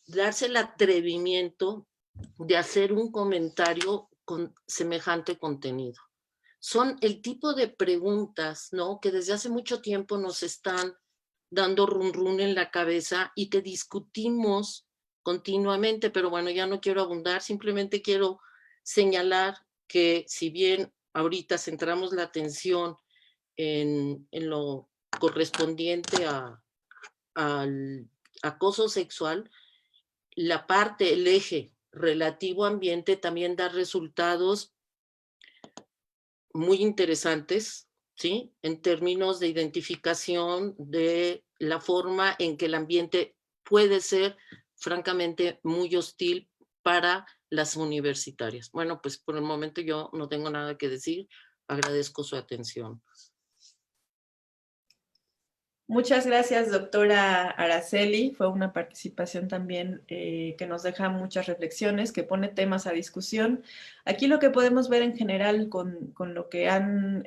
darse el atrevimiento de hacer un comentario con semejante contenido? Son el tipo de preguntas, ¿no?, que desde hace mucho tiempo nos están dando run run en la cabeza y que discutimos continuamente, pero bueno, ya no quiero abundar, simplemente quiero señalar que si bien ahorita centramos la atención en lo correspondiente al acoso sexual, la parte, el eje relativo ambiente también da resultados muy interesantes, ¿sí? En términos de identificación de la forma en que el ambiente puede ser francamente muy hostil para las universitarias. Bueno, pues por el momento yo no tengo nada que decir. Agradezco su atención. Muchas gracias, doctora Araceli. Fue una participación también que nos deja muchas reflexiones, que pone temas a discusión. Aquí lo que podemos ver en general con lo que han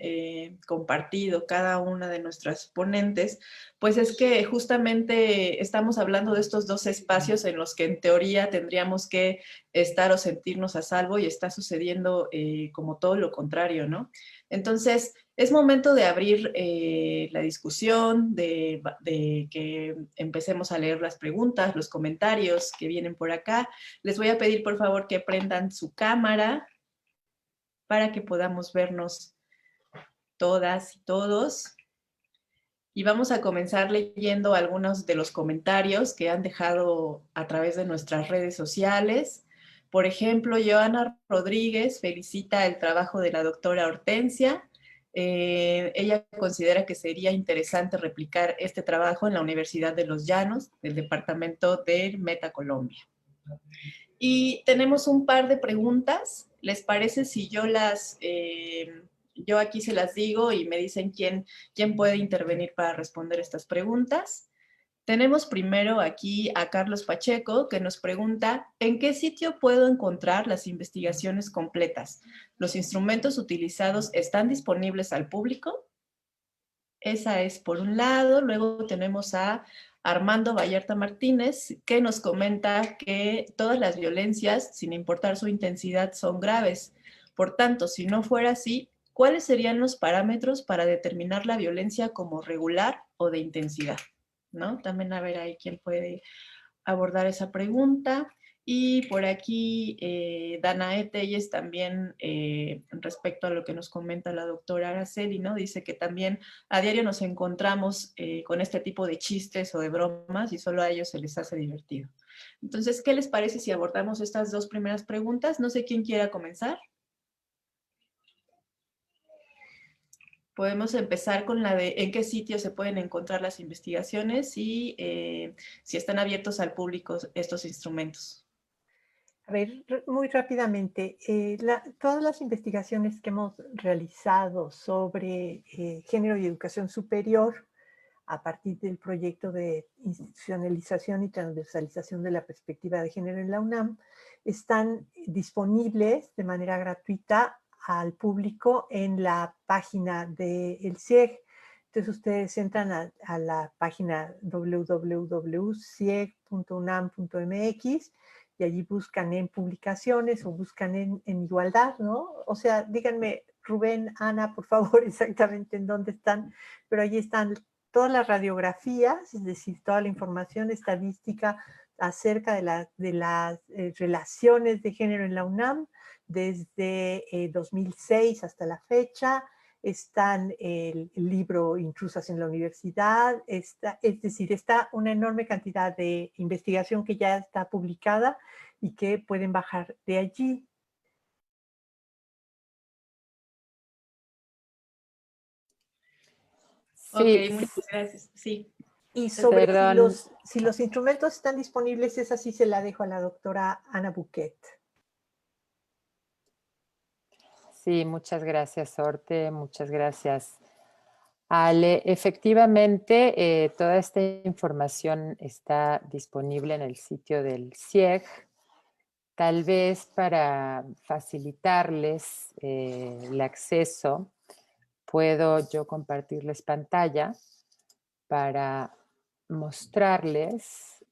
compartido cada una de nuestras ponentes, pues es que justamente estamos hablando de estos dos espacios en los que en teoría tendríamos que estar o sentirnos a salvo, y está sucediendo como todo lo contrario, ¿no? Entonces, es momento de abrir la discusión, de que empecemos a leer las preguntas, los comentarios que vienen por acá. Les voy a pedir, por favor, que prendan su cámara para que podamos vernos todas y todos. Y vamos a comenzar leyendo algunos de los comentarios que han dejado a través de nuestras redes sociales. Por ejemplo, Joana Rodríguez felicita el trabajo de la doctora Hortensia. Ella considera que sería interesante replicar este trabajo en la Universidad de Los Llanos, del departamento de Meta Colombia. Y tenemos un par de preguntas. ¿Les parece si yo yo aquí se las digo y me dicen quién puede intervenir para responder estas preguntas? Tenemos primero aquí a Carlos Pacheco, que nos pregunta, ¿en qué sitio puedo encontrar las investigaciones completas? ¿Los instrumentos utilizados están disponibles al público? Esa es por un lado. Luego tenemos a Armando Vallarta Martínez, que nos comenta que todas las violencias, sin importar su intensidad, son graves. Por tanto, si no fuera así, ¿cuáles serían los parámetros para determinar la violencia como regular o de intensidad? ¿No? También a ver ahí quién puede abordar esa pregunta. Y por aquí, Danae Telles también, respecto a lo que nos comenta la doctora Araceli, ¿no? Dice que también a diario nos encontramos con este tipo de chistes o de bromas y solo a ellos se les hace divertido. Entonces, ¿qué les parece si abordamos estas dos primeras preguntas? No sé quién quiera comenzar. Podemos empezar con la de en qué sitios se pueden encontrar las investigaciones y si están abiertos al público estos instrumentos. A ver, muy rápidamente, todas las investigaciones que hemos realizado sobre género y educación superior a partir del proyecto de institucionalización y transversalización de la perspectiva de género en la UNAM están disponibles de manera gratuita al público en la página del CIEG. Entonces ustedes entran a la página www.cieg.unam.mx y allí buscan en publicaciones o buscan en igualdad, ¿no? O sea, díganme, Rubén, Ana, por favor, exactamente en dónde están, pero allí están todas las radiografías, es decir, toda la información estadística acerca de las relaciones de género en la UNAM desde 2006 hasta la fecha. Están el libro Intrusas en la Universidad, es decir, está una enorme cantidad de investigación que ya está publicada y que pueden bajar de allí. Ok, Sí, muchas gracias. Sí. Y sobre perdón. si los instrumentos están disponibles, esa sí se la dejo a la doctora Ana Buquet. Sí, muchas gracias, Orte, muchas gracias, Ale. Efectivamente, toda esta información está disponible en el sitio del CIEG. Tal vez para facilitarles el acceso, puedo yo compartirles pantalla para mostrarles,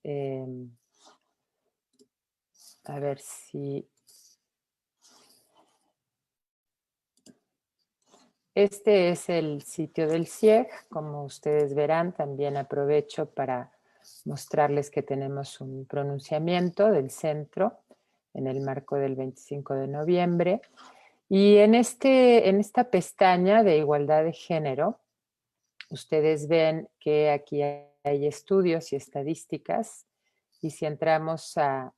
a ver si... Este es el sitio del CIEG, como ustedes verán. También aprovecho para mostrarles que tenemos un pronunciamiento del centro en el marco del 25 de noviembre. Y en esta pestaña de igualdad de género, ustedes ven que aquí hay estudios y estadísticas, y si entramos a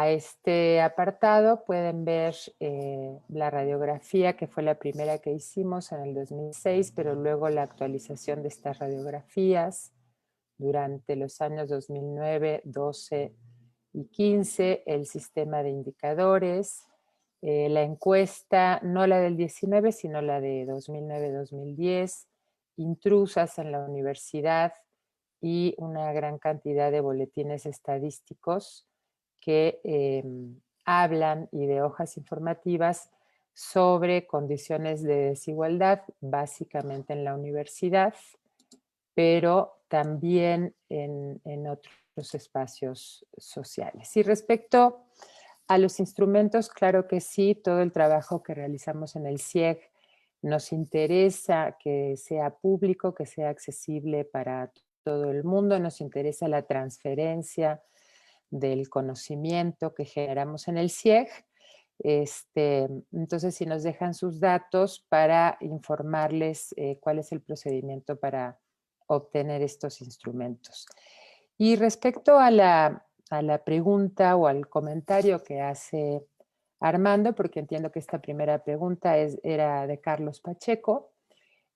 este apartado pueden ver la radiografía, que fue la primera que hicimos en el 2006, pero luego la actualización de estas radiografías durante los años 2009, 12 y 15, el sistema de indicadores, la encuesta, no la del 19, sino la de 2009-2010, intrusas en la universidad y una gran cantidad de boletines estadísticos que hablan y de hojas informativas sobre condiciones de desigualdad, básicamente en la universidad, pero también en otros espacios sociales. Y respecto a los instrumentos, claro que sí, todo el trabajo que realizamos en el CIEG nos interesa que sea público, que sea accesible para todo el mundo, nos interesa la transferencia del conocimiento que generamos en el CIEG. Entonces, si nos dejan sus datos para informarles cuál es el procedimiento para obtener estos instrumentos. Y respecto a la pregunta o al comentario que hace Armando, porque entiendo que esta primera pregunta era de Carlos Pacheco,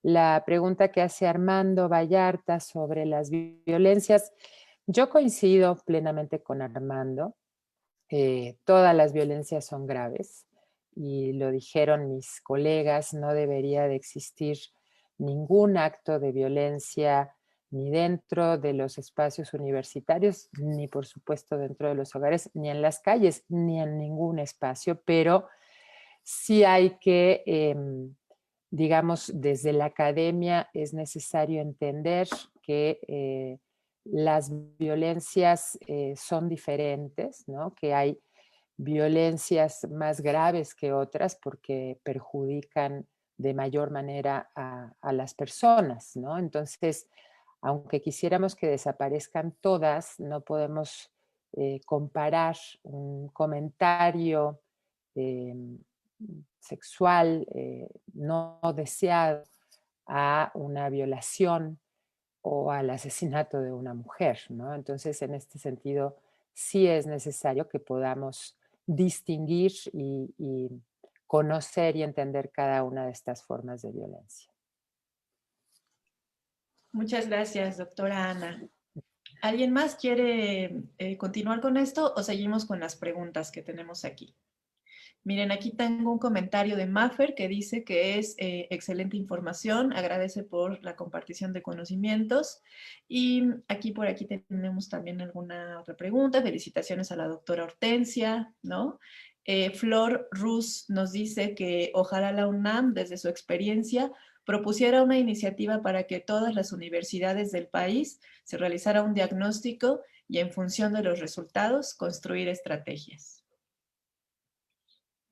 la pregunta que hace Armando Vallarta sobre las violencias, yo coincido plenamente con Armando. Todas las violencias son graves y lo dijeron mis colegas, no debería de existir ningún acto de violencia ni dentro de los espacios universitarios, ni por supuesto dentro de los hogares, ni en las calles, ni en ningún espacio, pero sí hay que, digamos, desde la academia es necesario entender que las violencias son diferentes, ¿no? Que hay violencias más graves que otras porque perjudican de mayor manera a las personas, ¿no? Entonces, aunque quisiéramos que desaparezcan todas, no podemos comparar un comentario eh, sexual no deseado a una violación o al asesinato de una mujer, ¿no? Entonces, en este sentido, sí es necesario que podamos distinguir y conocer y entender cada una de estas formas de violencia. Muchas gracias, doctora Ana. ¿Alguien más quiere continuar con esto o seguimos con las preguntas que tenemos aquí? Miren, aquí tengo un comentario de Maffer que dice que es excelente información, agradece por la compartición de conocimientos. Y por aquí tenemos también alguna otra pregunta. Felicitaciones a la doctora Hortensia, ¿no? Flor Ruz nos dice que ojalá la UNAM, desde su experiencia, propusiera una iniciativa para que todas las universidades del país se realizara un diagnóstico y en función de los resultados construir estrategias.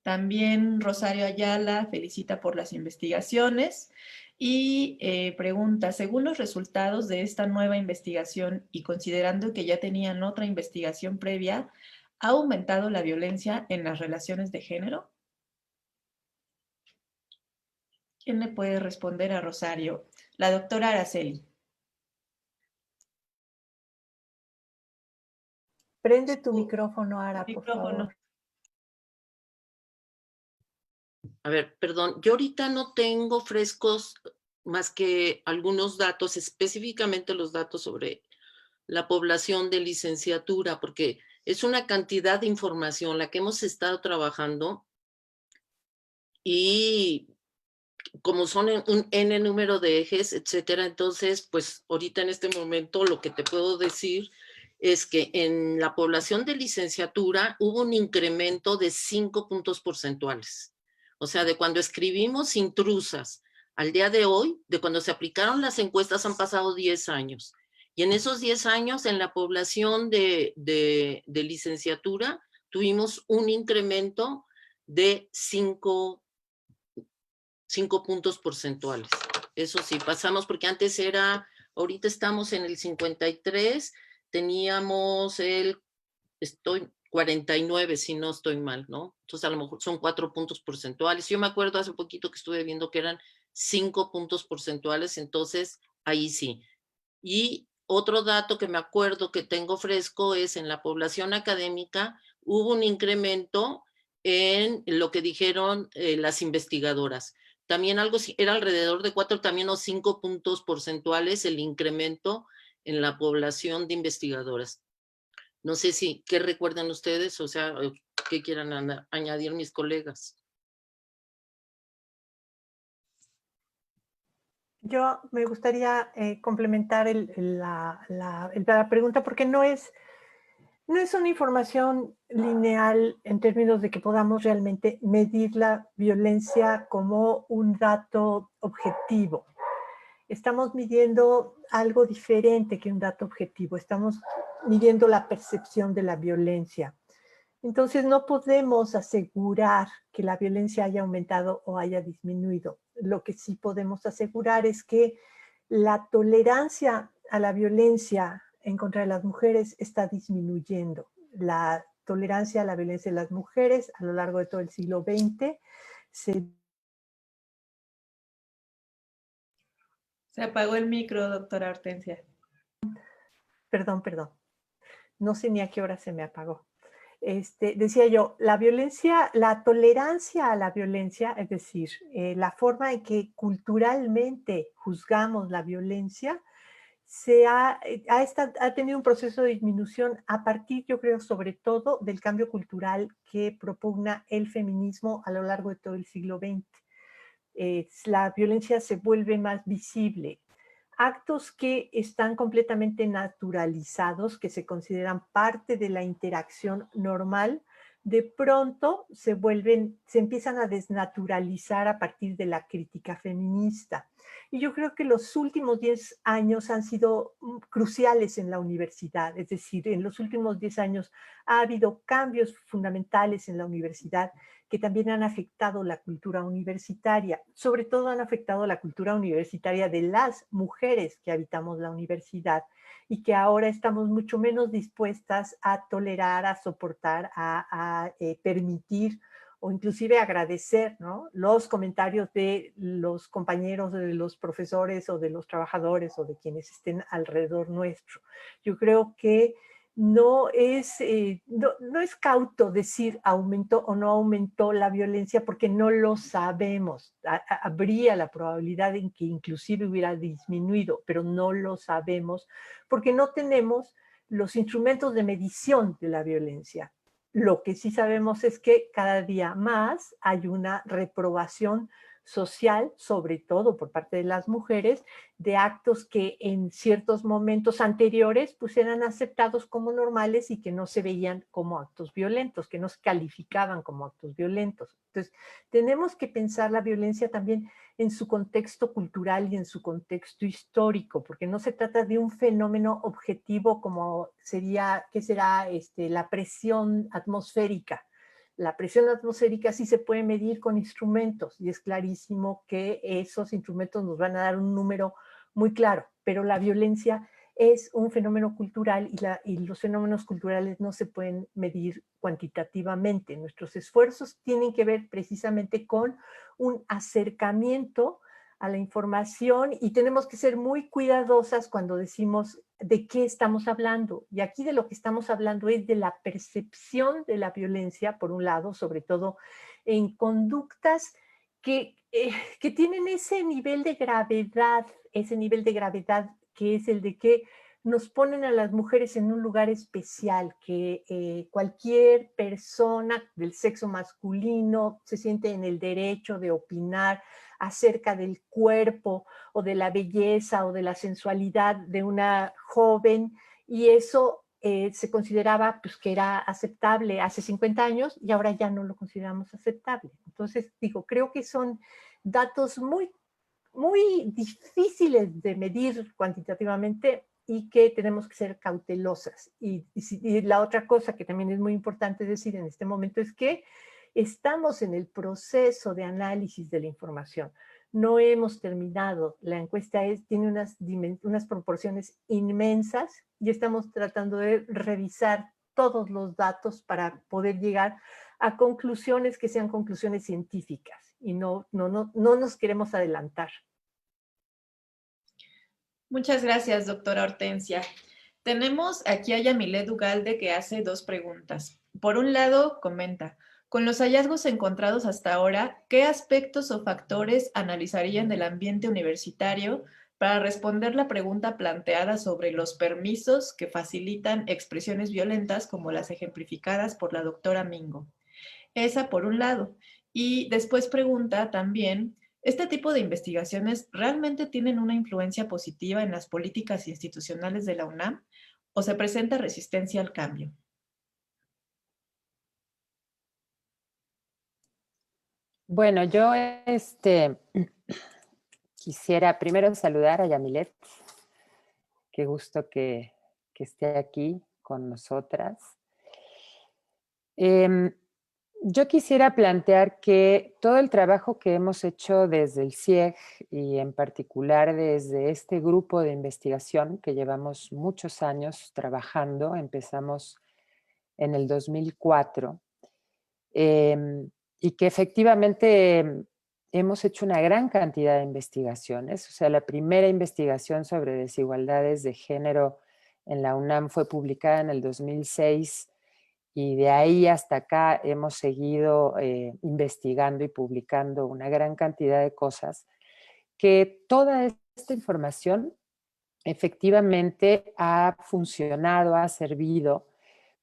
También Rosario Ayala felicita por las investigaciones y pregunta, según los resultados de esta nueva investigación y considerando que ya tenían otra investigación previa, ¿ha aumentado la violencia en las relaciones de género? ¿Quién le puede responder a Rosario? La doctora Araceli. Prende tu micrófono, Ara, por Micrófono. favor. A ver, perdón, yo ahorita no tengo frescos más que algunos datos, específicamente los datos sobre la población de licenciatura, porque es una cantidad de información la que hemos estado trabajando y como son un N número de ejes, etcétera, entonces, pues ahorita en este momento lo que te puedo decir es que en la población de licenciatura hubo un incremento de 5 puntos porcentuales. O sea, de cuando escribimos intrusas al día de hoy, de cuando se aplicaron las encuestas han pasado 10 años. Y en esos 10 años, en la población de licenciatura, tuvimos un incremento de 5 puntos porcentuales. Eso sí, pasamos porque antes era, ahorita estamos en el 53, teníamos el, 49, si no estoy mal, ¿no? Entonces a lo mejor son 4 puntos porcentuales. Yo me acuerdo hace poquito que estuve viendo que eran 5 puntos porcentuales, entonces ahí sí. Y otro dato que me acuerdo que tengo fresco es en la población académica hubo un incremento en lo que dijeron las investigadoras. También algo era alrededor de 4 también o 5 puntos porcentuales el incremento en la población de investigadoras. No sé si, ¿qué recuerdan ustedes? O sea, ¿qué quieran añadir mis colegas? Yo me gustaría complementar la pregunta porque no es una información lineal en términos de que podamos realmente medir la violencia como un dato objetivo. Estamos midiendo algo diferente que un dato objetivo. Estamos midiendo la percepción de la violencia. Entonces no podemos asegurar que la violencia haya aumentado o haya disminuido. Lo que sí podemos asegurar es que la tolerancia a la violencia en contra de las mujeres está disminuyendo. La tolerancia a la violencia de las mujeres a lo largo de todo el siglo XX se... Se apagó el micro, doctora Hortensia. Perdón. No sé ni a qué hora se me apagó. Decía yo, la violencia, la tolerancia a la violencia, es decir, la forma en que culturalmente juzgamos la violencia, ha tenido un proceso de disminución a partir, yo creo, sobre todo del cambio cultural que propugna el feminismo a lo largo de todo el siglo XX. La violencia se vuelve más visible. Actos que están completamente naturalizados, que se consideran parte de la interacción normal, de pronto se empiezan a desnaturalizar a partir de la crítica feminista. Y yo creo que los últimos 10 años han sido cruciales en la universidad, es decir, en los últimos 10 años ha habido cambios fundamentales en la universidad que también han afectado la cultura universitaria. Sobre todo han afectado la cultura universitaria de las mujeres que habitamos la universidad y que ahora estamos mucho menos dispuestas a tolerar, a soportar, a permitir o inclusive agradecer, ¿no?, los comentarios de los compañeros, de los profesores o de los trabajadores o de quienes estén alrededor nuestro. Yo creo que no es cauto decir aumentó o no aumentó la violencia porque no lo sabemos. Habría la probabilidad en que inclusive hubiera disminuido, pero no lo sabemos porque no tenemos los instrumentos de medición de la violencia. Lo que sí sabemos es que cada día más hay una reprobación social, sobre todo por parte de las mujeres, de actos que en ciertos momentos anteriores pues eran aceptados como normales y que no se veían como actos violentos, que no se calificaban como actos violentos. Entonces, tenemos que pensar la violencia también en su contexto cultural y en su contexto histórico, porque no se trata de un fenómeno objetivo como sería, ¿qué será? La presión atmosférica. La presión atmosférica sí se puede medir con instrumentos y es clarísimo que esos instrumentos nos van a dar un número muy claro, pero la violencia es un fenómeno cultural y los fenómenos culturales no se pueden medir cuantitativamente. Nuestros esfuerzos tienen que ver precisamente con un acercamiento a la información y tenemos que ser muy cuidadosas cuando decimos de qué estamos hablando. Y aquí de lo que estamos hablando es de la percepción de la violencia, por un lado, sobre todo en conductas que tienen ese nivel de gravedad que es el de que nos ponen a las mujeres en un lugar especial, que cualquier persona del sexo masculino se siente en el derecho de opinar acerca del cuerpo o de la belleza o de la sensualidad de una joven, y eso se consideraba pues, que era aceptable hace 50 años y ahora ya no lo consideramos aceptable. Entonces, digo, creo que son datos muy, muy difíciles de medir cuantitativamente y que tenemos que ser cautelosas. Y la otra cosa que también es muy importante decir en este momento es que estamos en el proceso de análisis de la información. No hemos terminado. La encuesta tiene unas proporciones inmensas y estamos tratando de revisar todos los datos para poder llegar a conclusiones que sean conclusiones científicas y no nos queremos adelantar. Muchas gracias, doctora Hortensia. Tenemos aquí a Yamilet Ugalde que hace dos preguntas. Por un lado, comenta, con los hallazgos encontrados hasta ahora, ¿qué aspectos o factores analizarían del ambiente universitario para responder la pregunta planteada sobre los permisos que facilitan expresiones violentas como las ejemplificadas por la doctora Mingo? Esa por un lado. Y después pregunta también, ¿este tipo de investigaciones realmente tienen una influencia positiva en las políticas institucionales de la UNAM o se presenta resistencia al cambio? Bueno, yo quisiera primero saludar a Yamilet. Qué gusto que esté aquí con nosotras. Yo quisiera plantear que todo el trabajo que hemos hecho desde el CIEG y en particular desde este grupo de investigación que llevamos muchos años trabajando, empezamos en el 2004, y que efectivamente hemos hecho una gran cantidad de investigaciones. O sea, la primera investigación sobre desigualdades de género en la UNAM fue publicada en el 2006 y de ahí hasta acá hemos seguido investigando y publicando una gran cantidad de cosas, que toda esta información efectivamente ha funcionado, ha servido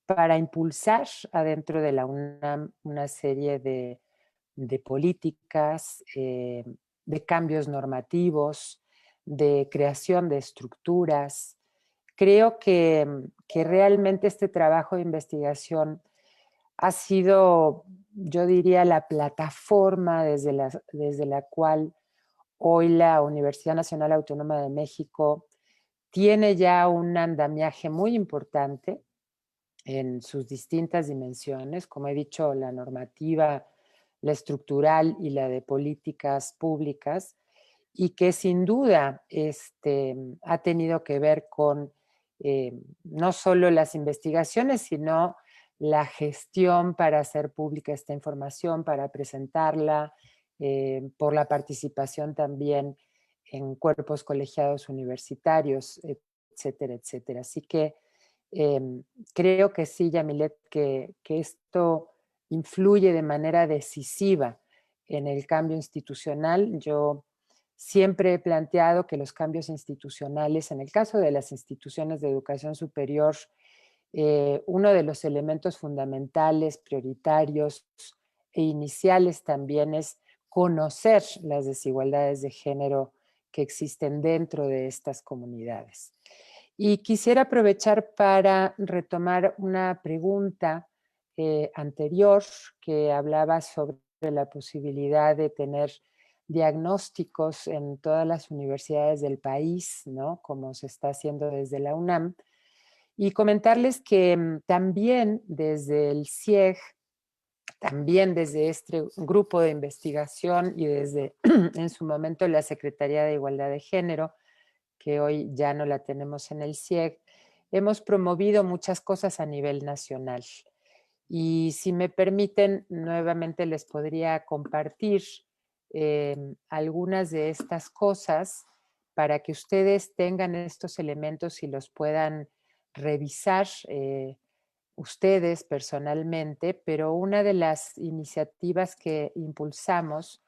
para impulsar adentro de la UNAM una serie de políticas, de cambios normativos, de creación de estructuras. Creo que realmente este trabajo de investigación ha sido, yo diría, la plataforma desde la cual hoy la Universidad Nacional Autónoma de México tiene ya un andamiaje muy importante en sus distintas dimensiones, como he dicho, la normativa, la estructural y la de políticas públicas, y que sin duda ha tenido que ver con no solo las investigaciones, sino la gestión para hacer pública esta información, para presentarla, por la participación también en cuerpos colegiados universitarios, etcétera, etcétera. Así que creo que sí, Yamilet, que esto influye de manera decisiva en el cambio institucional. Yo siempre he planteado que los cambios institucionales, en el caso de las instituciones de educación superior, uno de los elementos fundamentales, prioritarios e iniciales también es conocer las desigualdades de género que existen dentro de estas comunidades. Y quisiera aprovechar para retomar una pregunta anterior que hablaba sobre la posibilidad de tener diagnósticos en todas las universidades del país, ¿no? Como se está haciendo desde la UNAM. Y comentarles que también desde el CIEG, también desde este grupo de investigación y desde en su momento la Secretaría de Igualdad de Género, que hoy ya no la tenemos en el CIEG, hemos promovido muchas cosas a nivel nacional. Y si me permiten, nuevamente les podría compartir algunas de estas cosas para que ustedes tengan estos elementos y los puedan revisar ustedes personalmente, pero una de las iniciativas que impulsamos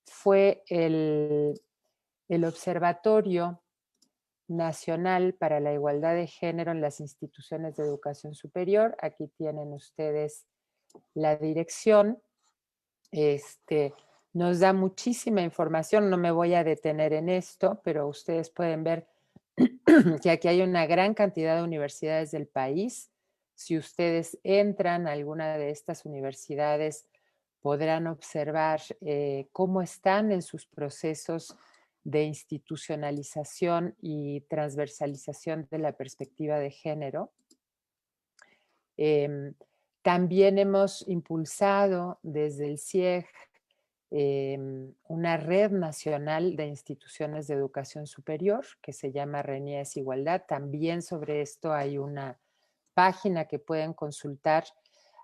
fue el Observatorio Nacional para la Igualdad de Género en las Instituciones de Educación Superior. Aquí tienen ustedes la dirección. Nos da muchísima información, no me voy a detener en esto, pero ustedes pueden ver que aquí hay una gran cantidad de universidades del país. Si ustedes entran a alguna de estas universidades, podrán observar cómo están en sus procesos de institucionalización y transversalización de la perspectiva de género. También hemos impulsado desde el CIEG una red nacional de instituciones de educación superior que se llama RENIES Igualdad. También sobre esto hay una página que pueden consultar.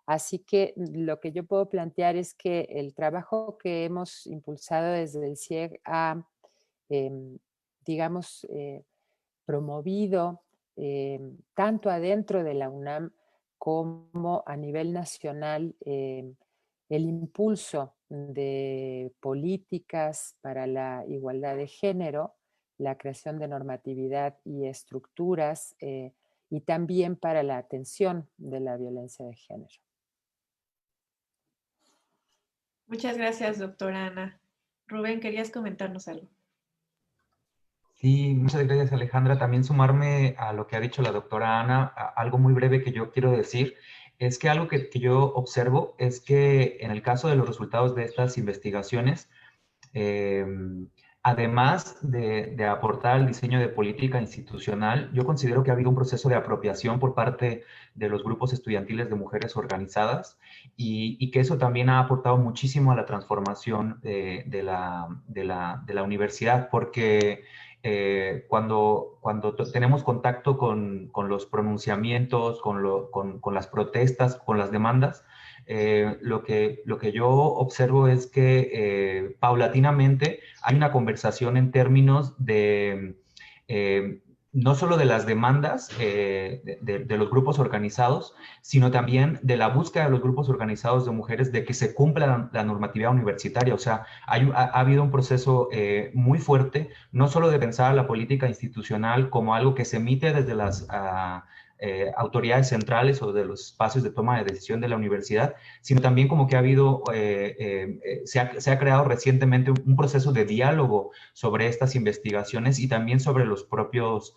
Así que lo que yo puedo plantear es que el trabajo que hemos impulsado desde el CIEG ha, digamos, promovido tanto adentro de la UNAM como a nivel nacional el impulso de políticas para la igualdad de género, la creación de normatividad y estructuras y también para la atención de la violencia de género. Muchas gracias, doctora Ana. Rubén, ¿querías comentarnos algo? Sí, muchas gracias, Alejandra. También sumarme a lo que ha dicho la doctora Ana, algo muy breve que yo quiero decir, es que algo que yo observo es que en el caso de los resultados de estas investigaciones, además de aportar al diseño de política institucional, yo considero que ha habido un proceso de apropiación por parte de los grupos estudiantiles de mujeres organizadas y que eso también ha aportado muchísimo a la transformación de la universidad, porque cuando tenemos contacto con los pronunciamientos, con las protestas, con las demandas, lo que yo observo es que paulatinamente hay una conversación en términos de no solo de las demandas de los grupos organizados, sino también de la búsqueda de los grupos organizados de mujeres de que se cumpla la normatividad universitaria. O sea, ha habido un proceso muy fuerte, no solo de pensar la política institucional como algo que se emite desde las autoridades centrales o de los espacios de toma de decisión de la universidad, sino también como que ha habido, se ha creado recientemente un proceso de diálogo sobre estas investigaciones y también sobre los propios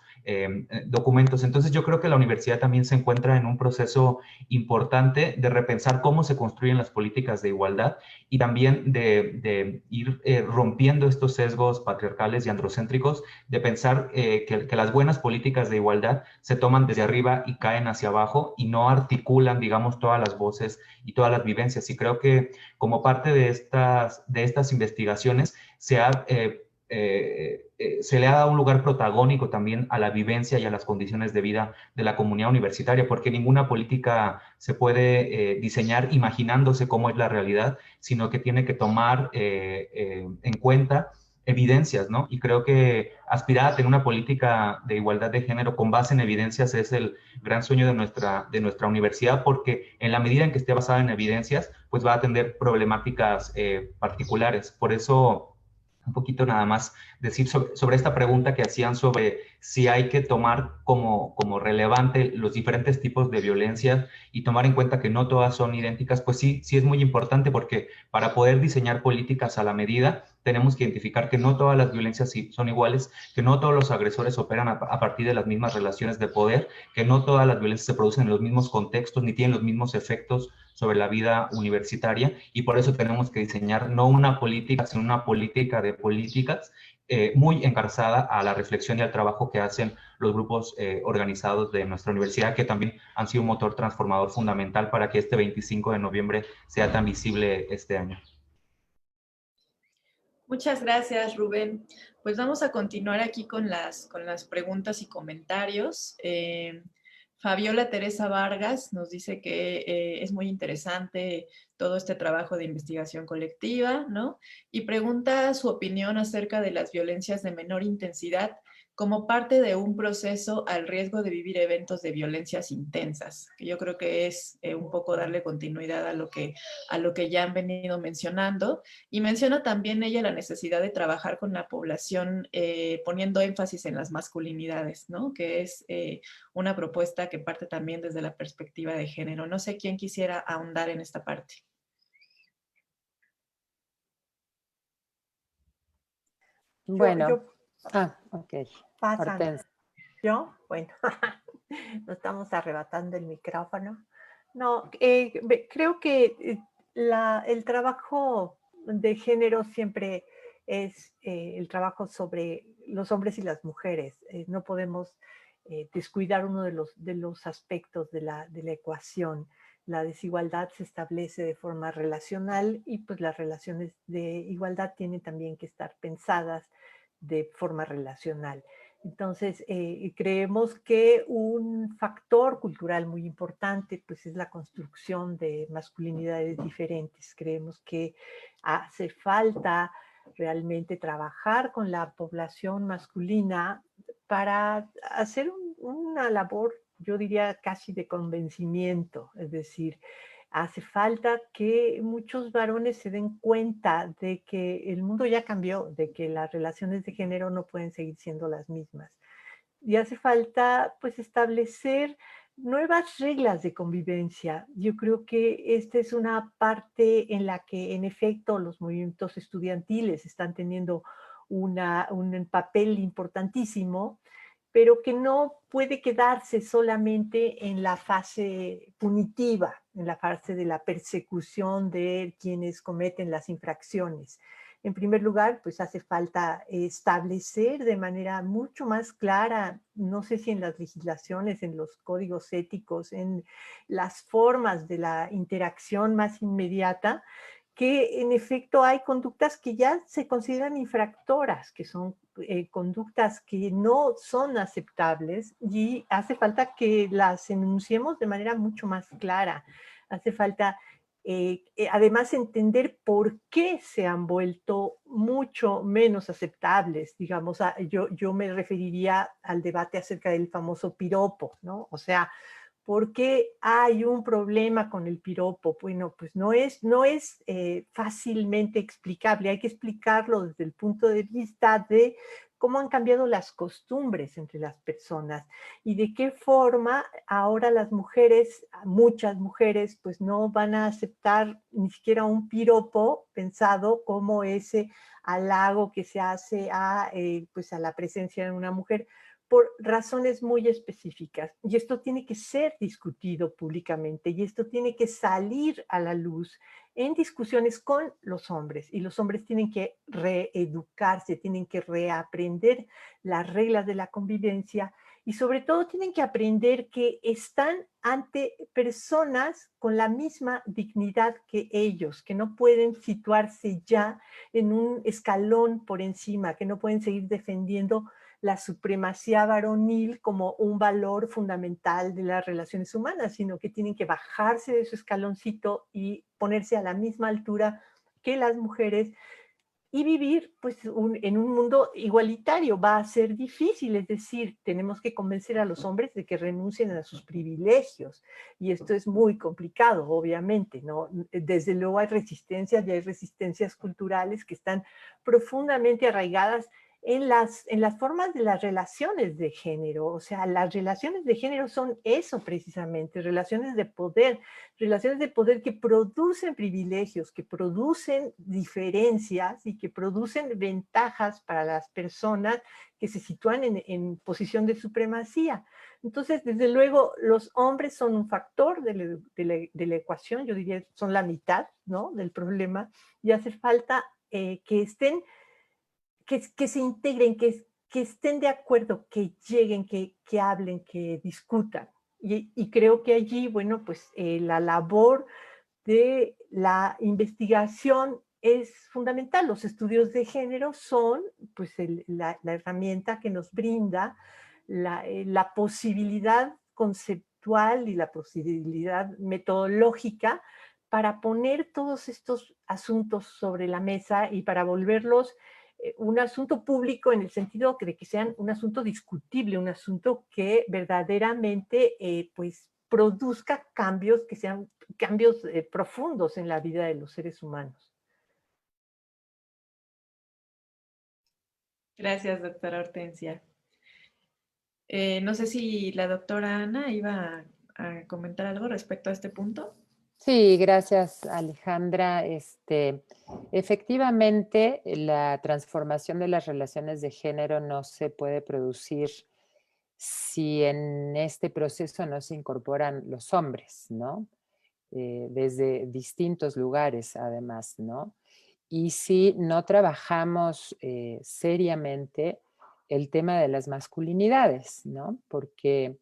documentos. Entonces yo creo que la universidad también se encuentra en un proceso importante de repensar cómo se construyen las políticas de igualdad y también de ir rompiendo estos sesgos patriarcales y androcéntricos, de pensar que las buenas políticas de igualdad se toman desde arriba y caen hacia abajo y no articulan, digamos, todas las voces y todas las vivencias. Y creo que como parte de estas investigaciones se le ha dado un lugar protagónico también a la vivencia y a las condiciones de vida de la comunidad universitaria, porque ninguna política se puede diseñar imaginándose cómo es la realidad, sino que tiene que tomar en cuenta evidencias, ¿no? Y creo que aspirar a tener una política de igualdad de género con base en evidencias es el gran sueño de nuestra universidad, porque en la medida en que esté basada en evidencias, pues va a atender problemáticas particulares. Por eso un poquito nada más decir sobre esta pregunta que hacían sobre si hay que tomar como relevante los diferentes tipos de violencia y tomar en cuenta que no todas son idénticas, pues sí, sí es muy importante, porque para poder diseñar políticas a la medida tenemos que identificar que no todas las violencias son iguales, que no todos los agresores operan a partir de las mismas relaciones de poder, que no todas las violencias se producen en los mismos contextos ni tienen los mismos efectos sobre la vida universitaria, y por eso tenemos que diseñar no una política, sino una política de políticas muy encarzada a la reflexión y al trabajo que hacen los grupos organizados de nuestra universidad, que también han sido un motor transformador fundamental para que este 25 de noviembre sea tan visible este año. Muchas gracias, Rubén. Pues vamos a continuar aquí con las preguntas y comentarios. Fabiola Teresa Vargas nos dice que es muy interesante todo este trabajo de investigación colectiva, ¿no? Y pregunta su opinión acerca de las violencias de menor intensidad como parte de un proceso al riesgo de vivir eventos de violencias intensas, que yo creo que es un poco darle continuidad a lo que ya han venido mencionando. Y menciona también ella la necesidad de trabajar con la población poniendo énfasis en las masculinidades, ¿no? Que es una propuesta que parte también desde la perspectiva de género. No sé quién quisiera ahondar en esta parte. Bueno, ok. Pasan. Hortensia. ¿Yo? Bueno, nos estamos arrebatando el micrófono. No, creo que el trabajo de género siempre es el trabajo sobre los hombres y las mujeres. No podemos descuidar uno de los aspectos de la ecuación. La desigualdad se establece de forma relacional y pues las relaciones de igualdad tienen también que estar pensadas de forma relacional. Entonces, creemos que un factor cultural muy importante pues, es la construcción de masculinidades diferentes. Creemos que hace falta realmente trabajar con la población masculina para hacer una labor, yo diría, casi de convencimiento. Es decir, hace falta que muchos varones se den cuenta de que el mundo ya cambió, de que las relaciones de género no pueden seguir siendo las mismas. Y hace falta, pues, establecer nuevas reglas de convivencia. Yo creo que esta es una parte en la que, en efecto, los movimientos estudiantiles están teniendo un papel importantísimo, pero que no puede quedarse solamente en la fase punitiva, en la fase de la persecución de quienes cometen las infracciones. En primer lugar, pues hace falta establecer de manera mucho más clara, no sé si en las legislaciones, en los códigos éticos, en las formas de la interacción más inmediata, que en efecto hay conductas que ya se consideran infractoras, que son conductas que no son aceptables, y hace falta que las enunciemos de manera mucho más clara. Hace falta además entender por qué se han vuelto mucho menos aceptables. Digamos, yo me referiría al debate acerca del famoso piropo, ¿no? O sea, ¿por qué hay un problema con el piropo? Bueno, pues no es fácilmente explicable. Hay que explicarlo desde el punto de vista de cómo han cambiado las costumbres entre las personas y de qué forma ahora las mujeres, muchas mujeres, pues no van a aceptar ni siquiera un piropo pensado como ese halago que se hace pues a la presencia de una mujer, por razones muy específicas. Y esto tiene que ser discutido públicamente y esto tiene que salir a la luz en discusiones con los hombres. Y los hombres tienen que reeducarse, tienen que reaprender las reglas de la convivencia y sobre todo tienen que aprender que están ante personas con la misma dignidad que ellos, que no pueden situarse ya en un escalón por encima, que no pueden seguir defendiendo la supremacía varonil como un valor fundamental de las relaciones humanas, sino que tienen que bajarse de su escaloncito y ponerse a la misma altura que las mujeres y vivir pues, en un mundo igualitario. Va a ser difícil, es decir, tenemos que convencer a los hombres de que renuncien a sus privilegios. Y esto es muy complicado, obviamente, ¿no? Desde luego hay resistencias, y hay resistencias culturales que están profundamente arraigadas en las formas de las relaciones de género. O sea, las relaciones de género son eso precisamente, relaciones de poder que producen privilegios, que producen diferencias y que producen ventajas para las personas que se sitúan en posición de supremacía. Entonces, desde luego, los hombres son un factor de la ecuación, yo diría son la mitad, ¿no?, del problema, y hace falta que estén, que se integren, que estén de acuerdo, que lleguen, que hablen, que discutan. Y creo que allí, bueno, pues la labor de la investigación es fundamental. Los estudios de género son pues la herramienta que nos brinda la posibilidad conceptual y la posibilidad metodológica para poner todos estos asuntos sobre la mesa y para volverlos un asunto público en el sentido de que sean un asunto discutible, un asunto que verdaderamente pues produzca cambios que sean cambios profundos en la vida de los seres humanos. Gracias, doctora Hortensia. No sé si la doctora Ana iba a comentar algo respecto a este punto. Sí, gracias, Alejandra. Efectivamente, la transformación de las relaciones de género no se puede producir si en este proceso no se incorporan los hombres, ¿no? Desde distintos lugares, además, ¿no? Y si no trabajamos seriamente el tema de las masculinidades, ¿no? Porque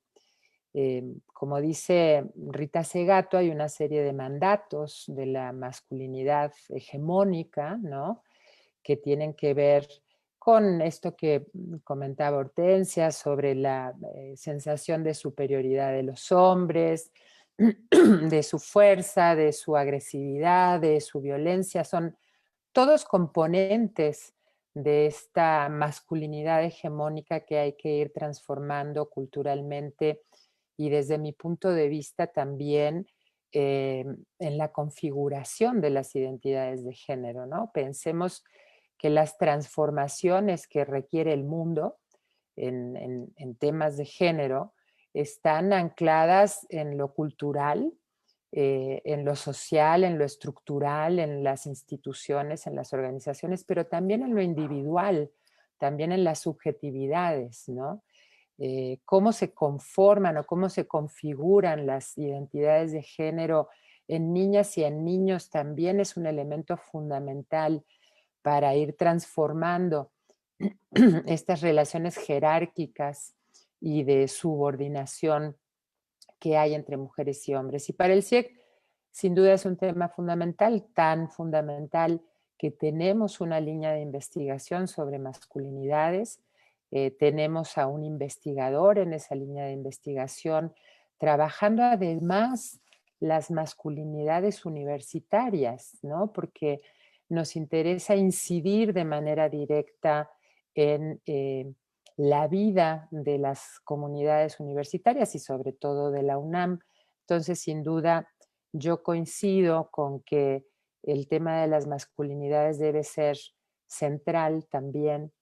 como dice Rita Segato, hay una serie de mandatos de la masculinidad hegemónica, ¿no?, que tienen que ver con esto que comentaba Hortensia sobre la sensación de superioridad de los hombres, de su fuerza, de su agresividad, de su violencia. Son todos componentes de esta masculinidad hegemónica que hay que ir transformando culturalmente y desde mi punto de vista también en la configuración de las identidades de género, ¿no? Pensemos que las transformaciones que requiere el mundo en temas de género están ancladas en lo cultural, en lo social, en lo estructural, en las instituciones, en las organizaciones, pero también en lo individual, también en las subjetividades, ¿no? Cómo se conforman o cómo se configuran las identidades de género en niñas y en niños también es un elemento fundamental para ir transformando estas relaciones jerárquicas y de subordinación que hay entre mujeres y hombres. Y para el CIEC, sin duda es un tema fundamental, tan fundamental que tenemos una línea de investigación sobre masculinidades. Tenemos a un investigador en esa línea de investigación trabajando además las masculinidades universitarias, ¿no? Porque nos interesa incidir de manera directa en la vida de las comunidades universitarias y sobre todo de la UNAM. Entonces, sin duda, yo coincido con que el tema de las masculinidades debe ser central también,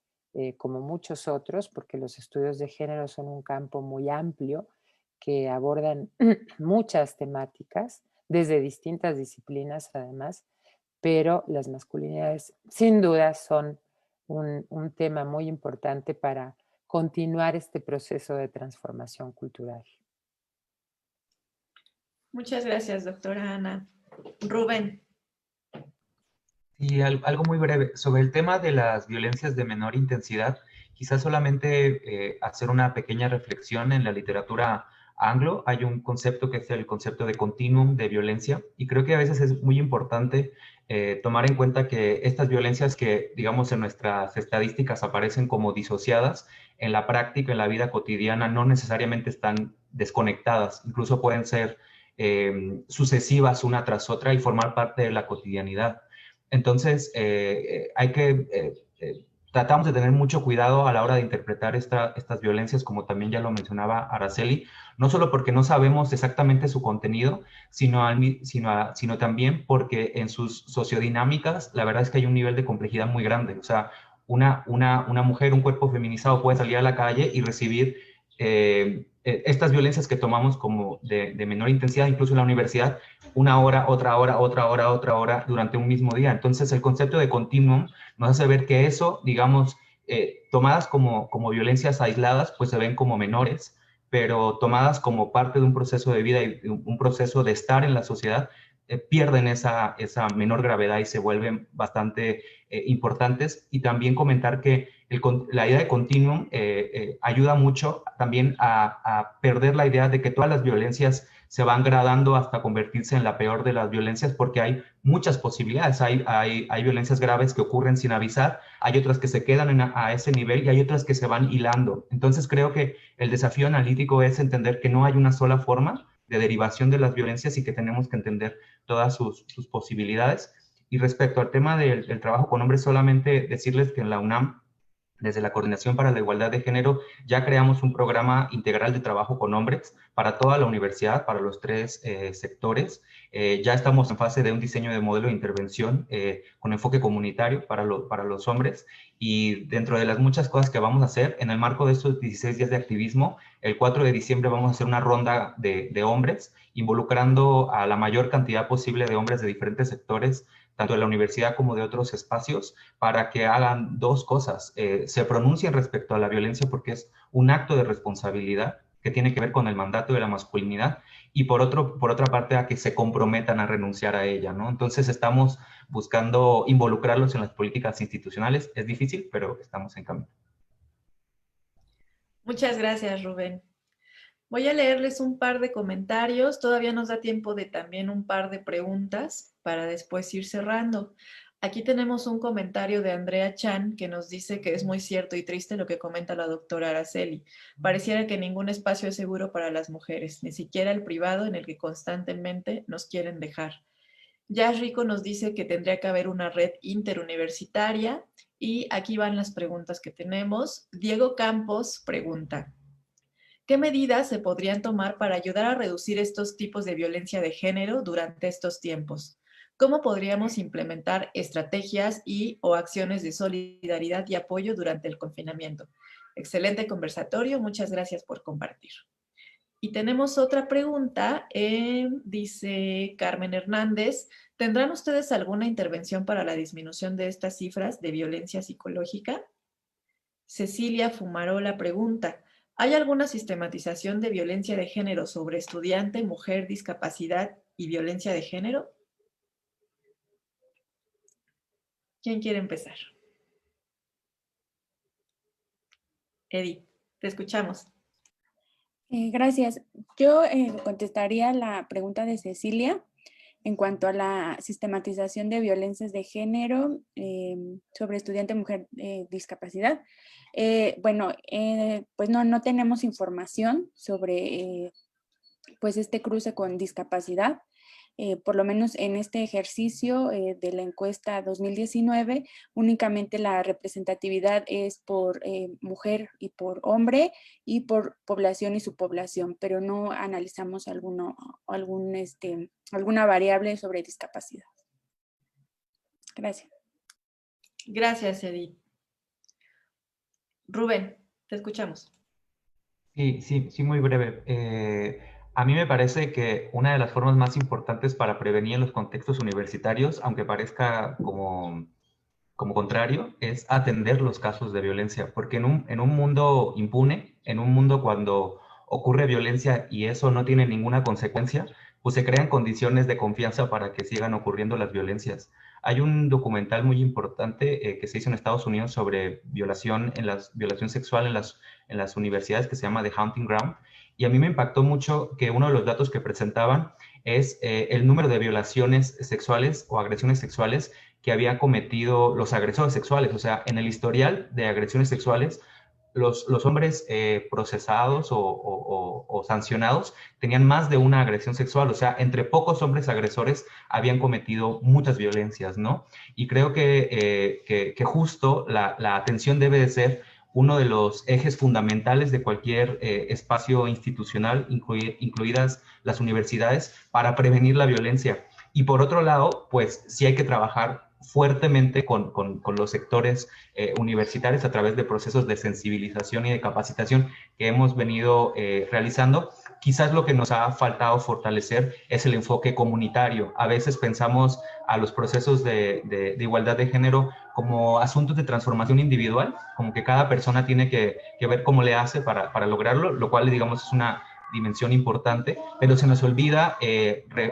como muchos otros, porque los estudios de género son un campo muy amplio que abordan muchas temáticas desde distintas disciplinas además, pero las masculinidades sin duda son un tema muy importante para continuar este proceso de transformación cultural. Muchas gracias, doctora Ana. Rubén. Y algo muy breve. Sobre el tema de las violencias de menor intensidad, quizás solamente hacer una pequeña reflexión. En la literatura anglo hay un concepto que es el concepto de continuum de violencia, y creo que a veces es muy importante tomar en cuenta que estas violencias que, digamos, en nuestras estadísticas aparecen como disociadas, en la práctica, en la vida cotidiana, no necesariamente están desconectadas, incluso pueden ser sucesivas una tras otra y formar parte de la cotidianidad. Entonces, tratamos de tener mucho cuidado a la hora de interpretar estas violencias, como también ya lo mencionaba Araceli, no solo porque no sabemos exactamente su contenido, sino también porque en sus sociodinámicas, la verdad es que hay un nivel de complejidad muy grande. O sea, una mujer, un cuerpo feminizado puede salir a la calle y recibir estas violencias que tomamos como de menor intensidad, incluso en la universidad, una hora, otra hora, otra hora, otra hora, durante un mismo día. Entonces, el concepto de continuum nos hace ver que eso, digamos, tomadas como violencias aisladas, pues se ven como menores, pero tomadas como parte de un proceso de vida y un proceso de estar en la sociedad, pierden esa menor gravedad y se vuelven bastante importantes. Y también comentar que la idea de continuum ayuda mucho también a perder la idea de que todas las violencias se van gradando hasta convertirse en la peor de las violencias, porque hay muchas posibilidades. Hay violencias graves que ocurren sin avisar, hay otras que se quedan a ese nivel y hay otras que se van hilando. Entonces creo que el desafío analítico es entender que no hay una sola forma de derivación de las violencias y que tenemos que entender todas sus posibilidades. Y respecto al tema del trabajo con hombres, solamente decirles que en la UNAM, desde la Coordinación para la Igualdad de Género, ya creamos un programa integral de trabajo con hombres para toda la universidad, para los 3 sectores. Ya estamos en fase de un diseño de modelo de intervención con enfoque comunitario para los hombres. Y dentro de las muchas cosas que vamos a hacer, en el marco de estos 16 días de activismo, el 4 de diciembre vamos a hacer una ronda de hombres, involucrando a la mayor cantidad posible de hombres de diferentes sectores, tanto de la universidad como de otros espacios, para que hagan 2 cosas. Se pronuncien respecto a la violencia porque es un acto de responsabilidad que tiene que ver con el mandato de la masculinidad, y por otra parte a que se comprometan a renunciar a ella, ¿no? Entonces estamos buscando involucrarlos en las políticas institucionales. Es difícil, pero estamos en camino. Muchas gracias, Rubén. Voy a leerles un par de comentarios. Todavía nos da tiempo de también un par de preguntas para después ir cerrando. Aquí tenemos un comentario de Andrea Chan que nos dice que es muy cierto y triste lo que comenta la doctora Araceli. Pareciera que ningún espacio es seguro para las mujeres, ni siquiera el privado en el que constantemente nos quieren dejar. Jazz Rico nos dice que tendría que haber una red interuniversitaria y aquí van las preguntas que tenemos. Diego Campos pregunta: ¿qué medidas se podrían tomar para ayudar a reducir estos tipos de violencia de género durante estos tiempos? ¿Cómo podríamos implementar estrategias o acciones de solidaridad y apoyo durante el confinamiento? Excelente conversatorio, muchas gracias por compartir. Y tenemos otra pregunta, dice Carmen Hernández: ¿tendrán ustedes alguna intervención para la disminución de estas cifras de violencia psicológica? Cecilia Fumarola pregunta: ¿hay alguna sistematización de violencia de género sobre estudiante, mujer, discapacidad y violencia de género? ¿Quién quiere empezar? Edith, te escuchamos. Gracias. Yo contestaría la pregunta de Cecilia en cuanto a la sistematización de violencias de género sobre estudiante, mujer, discapacidad. Pues no tenemos información sobre pues este cruce con discapacidad. Por lo menos en este ejercicio de la encuesta 2019, únicamente la representatividad es por mujer y por hombre y por población y subpoblación, pero no analizamos alguna variable sobre discapacidad. Gracias. Gracias, Edith. Rubén, te escuchamos. Sí, muy breve. A mí me parece que una de las formas más importantes para prevenir en los contextos universitarios, aunque parezca como contrario, es atender los casos de violencia, porque en un mundo impune, en un mundo cuando ocurre violencia y eso no tiene ninguna consecuencia, pues se crean condiciones de confianza para que sigan ocurriendo las violencias. Hay un documental muy importante que se hizo en Estados Unidos sobre violación sexual en las universidades, que se llama The Hunting Ground, y a mí me impactó mucho que uno de los datos que presentaban es el número de violaciones sexuales o agresiones sexuales que habían cometido los agresores sexuales. O sea, en el historial de agresiones sexuales, los hombres procesados o sancionados tenían más de una agresión sexual, o sea, entre pocos hombres agresores habían cometido muchas violencias, ¿no? Y creo que justo la atención debe de ser uno de los ejes fundamentales de cualquier espacio institucional, incluidas las universidades, para prevenir la violencia. Y por otro lado, pues sí hay que trabajar fuertemente con los sectores universitarios a través de procesos de sensibilización y de capacitación que hemos venido realizando. Quizás lo que nos ha faltado fortalecer es el enfoque comunitario. A veces pensamos a los procesos de igualdad de género como asuntos de transformación individual, como que cada persona tiene que ver cómo le hace para lograrlo, lo cual, digamos, es una dimensión importante, pero se nos olvida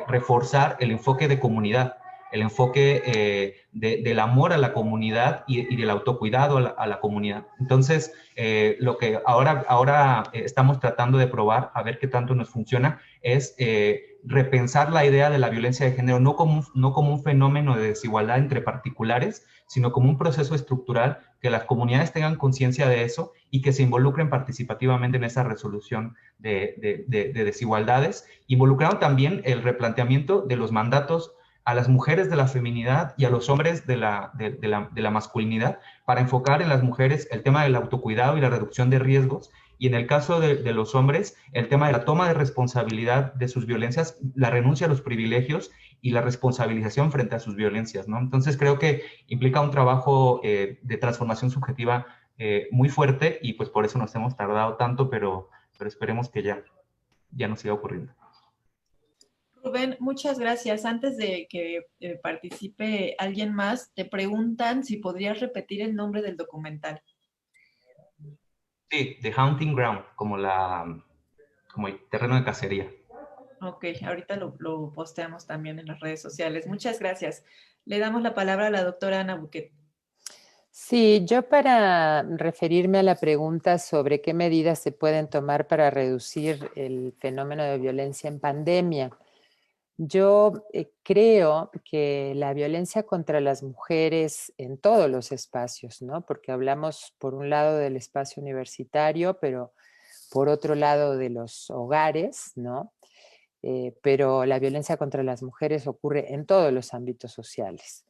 reforzar el enfoque de comunidad, el enfoque del amor a la comunidad y del autocuidado a la comunidad. Entonces, lo que ahora estamos tratando de probar, a ver qué tanto nos funciona, es repensar la idea de la violencia de género no como un fenómeno de desigualdad entre particulares, sino como un proceso estructural, que las comunidades tengan conciencia de eso y que se involucren participativamente en esa resolución de desigualdades, involucrando también el replanteamiento de los mandatos a las mujeres de la feminidad y a los hombres de la masculinidad, para enfocar en las mujeres el tema del autocuidado y la reducción de riesgos, y en el caso de los hombres, el tema de la toma de responsabilidad de sus violencias, la renuncia a los privilegios y la responsabilización frente a sus violencias, ¿no? Entonces creo que implica un trabajo de transformación subjetiva muy fuerte, y pues por eso nos hemos tardado tanto, pero esperemos que ya no siga ocurriendo. Rubén, muchas gracias. Antes de que participe alguien más, te preguntan si podrías repetir el nombre del documental. Sí, The Hunting Ground, como el terreno de cacería. Ok, ahorita lo posteamos también en las redes sociales. Muchas gracias. Le damos la palabra a la doctora Ana Buquet. Sí, yo para referirme a la pregunta sobre qué medidas se pueden tomar para reducir el fenómeno de violencia en pandemia, yo creo que la violencia contra las mujeres en todos los espacios, ¿no? Porque hablamos por un lado del espacio universitario, pero por otro lado de los hogares, ¿no? Pero la violencia contra las mujeres ocurre en todos los ámbitos sociales.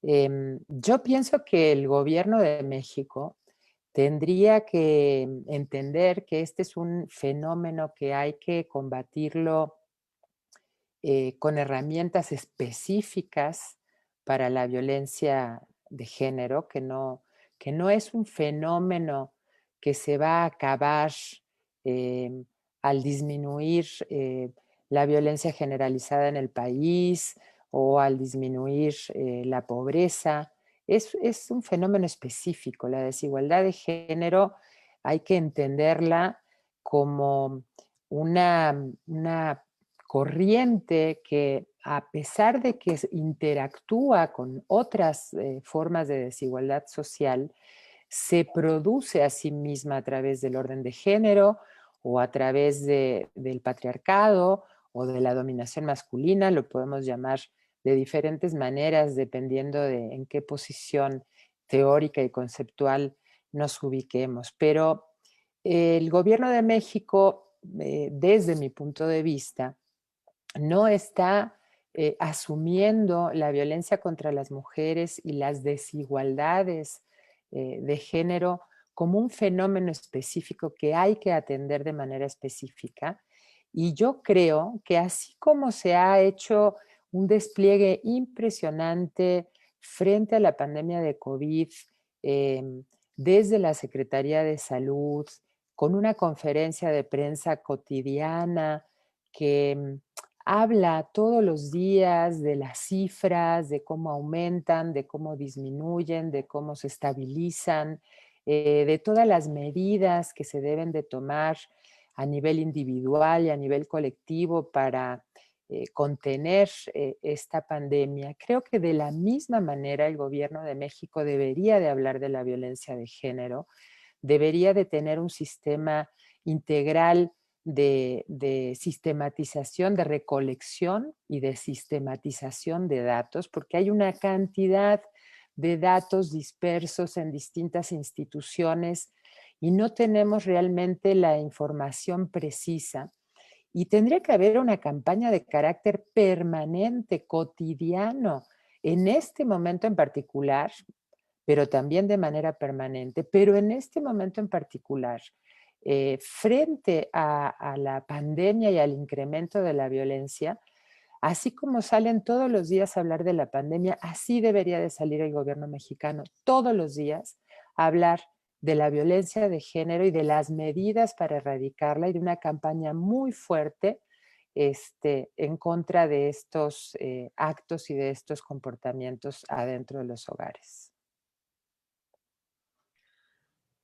Yo pienso que el gobierno de México tendría que entender que este es un fenómeno que hay que combatirlo con herramientas específicas para la violencia de género, que no es un fenómeno que se va a acabar eh, al disminuir la violencia generalizada en el país o al disminuir la pobreza. Es un fenómeno específico. La desigualdad de género hay que entenderla como una corriente que, a pesar de que interactúa con otras formas de desigualdad social, se produce a sí misma a través del orden de género o a través del patriarcado o de la dominación masculina. Lo podemos llamar de diferentes maneras dependiendo de en qué posición teórica y conceptual nos ubiquemos. Pero el gobierno de México, desde mi punto de vista, no está asumiendo la violencia contra las mujeres y las desigualdades de género como un fenómeno específico que hay que atender de manera específica. Y yo creo que así como se ha hecho un despliegue impresionante frente a la pandemia de COVID, eh, desde la Secretaría de Salud, con una conferencia de prensa cotidiana que habla todos los días de las cifras, de cómo aumentan, de cómo disminuyen, de cómo se estabilizan, de todas las medidas que se deben de tomar a nivel individual y a nivel colectivo para contener esta pandemia. Creo que de la misma manera el gobierno de México debería de hablar de la violencia de género, debería de tener un sistema integral de sistematización, de recolección y de sistematización de datos, porque hay una cantidad de datos dispersos en distintas instituciones y no tenemos realmente la información precisa. Y tendría que haber una campaña de carácter permanente, cotidiano, en este momento en particular, pero también de manera permanente, pero en este momento en particular, frente a la pandemia y al incremento de la violencia, así como salen todos los días a hablar de la pandemia, así debería de salir el gobierno mexicano todos los días a hablar de la violencia de género y de las medidas para erradicarla y de una campaña muy fuerte en contra de estos actos y de estos comportamientos adentro de los hogares.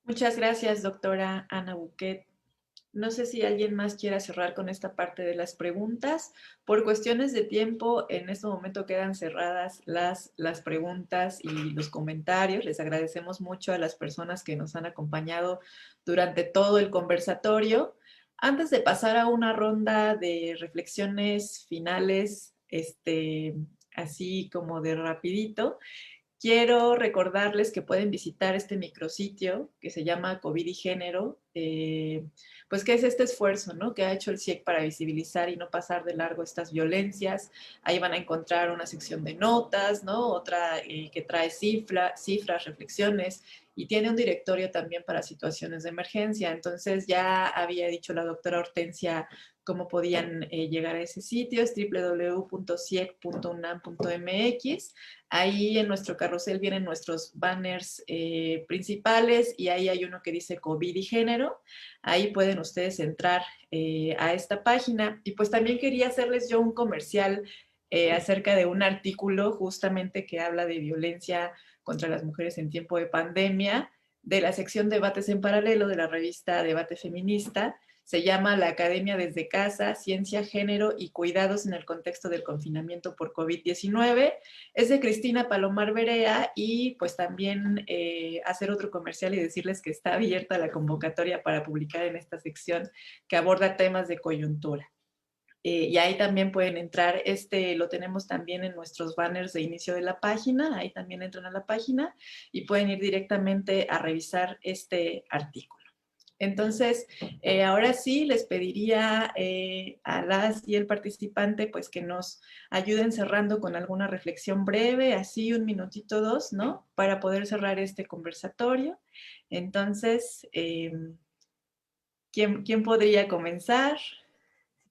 Muchas gracias, doctora Ana Buquet. No sé si alguien más quiera cerrar con esta parte de las preguntas. Por cuestiones de tiempo, en este momento quedan cerradas las preguntas y los comentarios. Les agradecemos mucho a las personas que nos han acompañado durante todo el conversatorio. Antes de pasar a una ronda de reflexiones finales, así como de rapidito, quiero recordarles que pueden visitar este micrositio que se llama COVID y Género, pues que es este esfuerzo, ¿no?, que ha hecho el CIEC para visibilizar y no pasar de largo estas violencias. Ahí van a encontrar una sección de notas, ¿no?, otra que trae cifras, reflexiones, y tiene un directorio también para situaciones de emergencia. Entonces ya había dicho la doctora Hortensia cómo podían llegar a ese sitio, es www.ciec.unam.mx. Ahí en nuestro carrusel vienen nuestros banners principales y ahí hay uno que dice COVID y Género. Ahí pueden ustedes entrar a esta página. Y pues también quería hacerles yo un comercial acerca de un artículo justamente que habla de violencia contra las mujeres en tiempo de pandemia, de la sección Debates en Paralelo de la revista Debate Feminista. Se llama La Academia desde Casa, Ciencia, Género y Cuidados en el contexto del confinamiento por COVID-19. Es de Cristina Palomar Berea y pues también hacer otro comercial y decirles que está abierta la convocatoria para publicar en esta sección que aborda temas de coyuntura. Y ahí también pueden entrar, lo tenemos también en nuestros banners de inicio de la página, ahí también entran a la página y pueden ir directamente a revisar este artículo. Entonces, ahora sí les pediría a las y el participante pues que nos ayuden cerrando con alguna reflexión breve, así 1 minutito, 2, ¿no?, para poder cerrar este conversatorio. Entonces, ¿quién podría comenzar? Si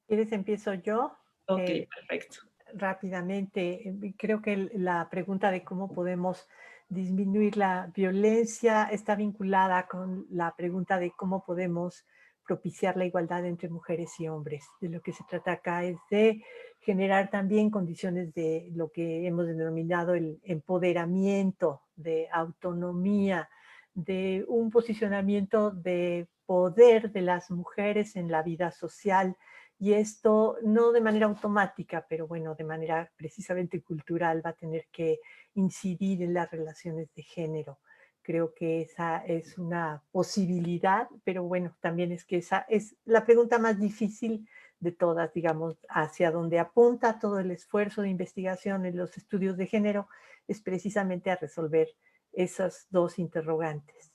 quieres, empiezo yo. Ok, perfecto. Rápidamente, creo que la pregunta de cómo podemos disminuir la violencia está vinculada con la pregunta de cómo podemos propiciar la igualdad entre mujeres y hombres. De lo que se trata acá es de generar también condiciones de lo que hemos denominado el empoderamiento, de autonomía, de un posicionamiento de poder de las mujeres en la vida social. Y esto no de manera automática, pero bueno, de manera precisamente cultural va a tener que incidir en las relaciones de género. Creo que esa es una posibilidad, pero bueno, también es que esa es la pregunta más difícil de todas, digamos, hacia donde apunta todo el esfuerzo de investigación en los estudios de género, es precisamente a resolver esas dos interrogantes.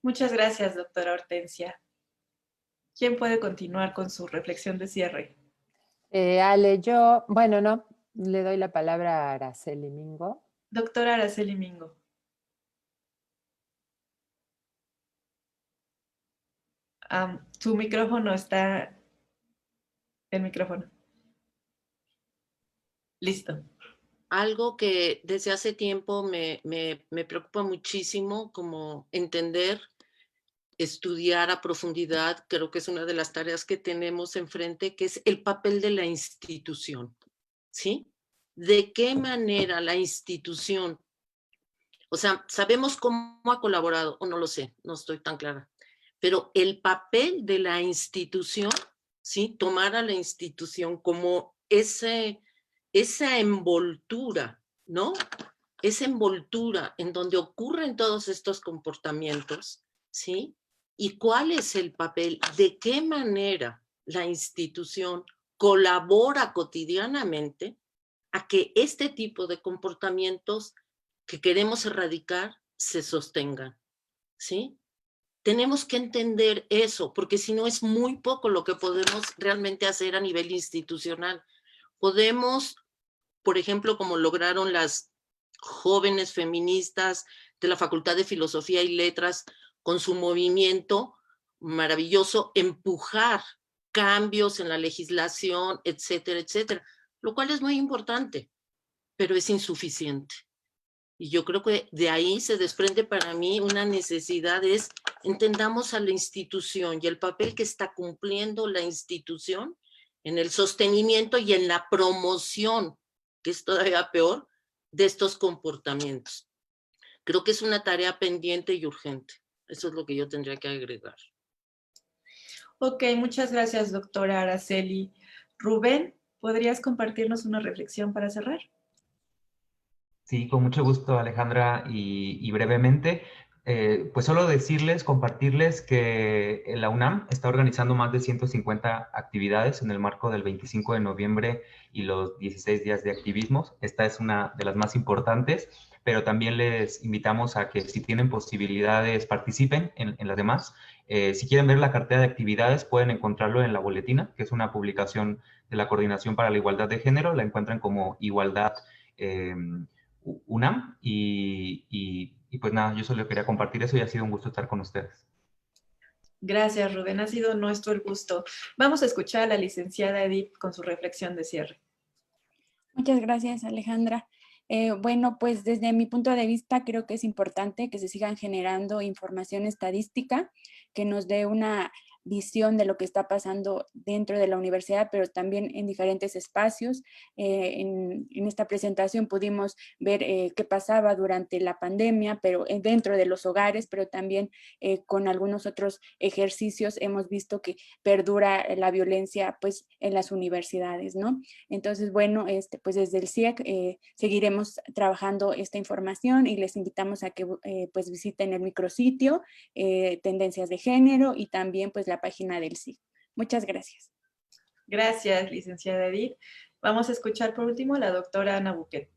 Muchas gracias, doctora Hortensia. ¿Quién puede continuar con su reflexión de cierre? Ale, no, le doy la palabra a Araceli Mingo. Doctora Araceli Mingo. Tu micrófono está... El micrófono. Listo. Algo que desde hace tiempo me preocupa muchísimo, como entender, estudiar a profundidad, creo que es una de las tareas que tenemos enfrente, que es el papel de la institución, ¿sí? ¿De qué manera la institución, o sea, sabemos cómo ha colaborado, o no lo sé, no estoy tan clara, pero el papel de la institución, ¿sí? Tomar a la institución como esa envoltura, ¿no? Esa envoltura en donde ocurren todos estos comportamientos, ¿sí? ¿Y cuál es el papel? ¿De qué manera la institución colabora cotidianamente a que este tipo de comportamientos que queremos erradicar se sostengan? ¿sí? Tenemos que entender eso, porque si no es muy poco lo que podemos realmente hacer a nivel institucional. Podemos, por ejemplo, como lograron las jóvenes feministas de la Facultad de Filosofía y Letras con su movimiento maravilloso, empujar cambios en la legislación, etcétera, etcétera, lo cual es muy importante, pero es insuficiente. Y yo creo que de ahí se desprende para mí una necesidad, es entendamos a la institución y el papel que está cumpliendo la institución en el sostenimiento y en la promoción, que es todavía peor, de estos comportamientos. Creo que es una tarea pendiente y urgente. Eso es lo que yo tendría que agregar. Ok, muchas gracias, doctora Araceli. Rubén, ¿podrías compartirnos una reflexión para cerrar? Sí, con mucho gusto, Alejandra, y brevemente, pues solo decirles, compartirles que la UNAM está organizando más de 150 actividades en el marco del 25 de noviembre y los 16 días de activismo. Esta es una de las más importantes, pero también les invitamos a que si tienen posibilidades participen en las demás. Si quieren ver la cartera de actividades, pueden encontrarlo en La Boletina, que es una publicación de la Coordinación para la Igualdad de Género. La encuentran como Igualdad UNAM y pues nada, yo solo quería compartir eso y ha sido un gusto estar con ustedes. Gracias, Rubén. Ha sido nuestro el gusto. Vamos a escuchar a la licenciada Edith con su reflexión de cierre. Muchas gracias, Alejandra. Bueno, pues desde mi punto de vista creo que es importante que se sigan generando información estadística que nos dé una visión de lo que está pasando dentro de la universidad, pero también en diferentes espacios. En esta presentación pudimos ver qué pasaba durante la pandemia, pero dentro de los hogares, pero también con algunos otros ejercicios hemos visto que perdura la violencia pues en las universidades, ¿no? Entonces, bueno, pues desde el CIEC seguiremos trabajando esta información y les invitamos a que pues visiten el micrositio, Tendencias de Género y también pues la página del CIEC. Muchas gracias. Gracias, licenciada Edith. Vamos a escuchar por último a la doctora Ana Buquet.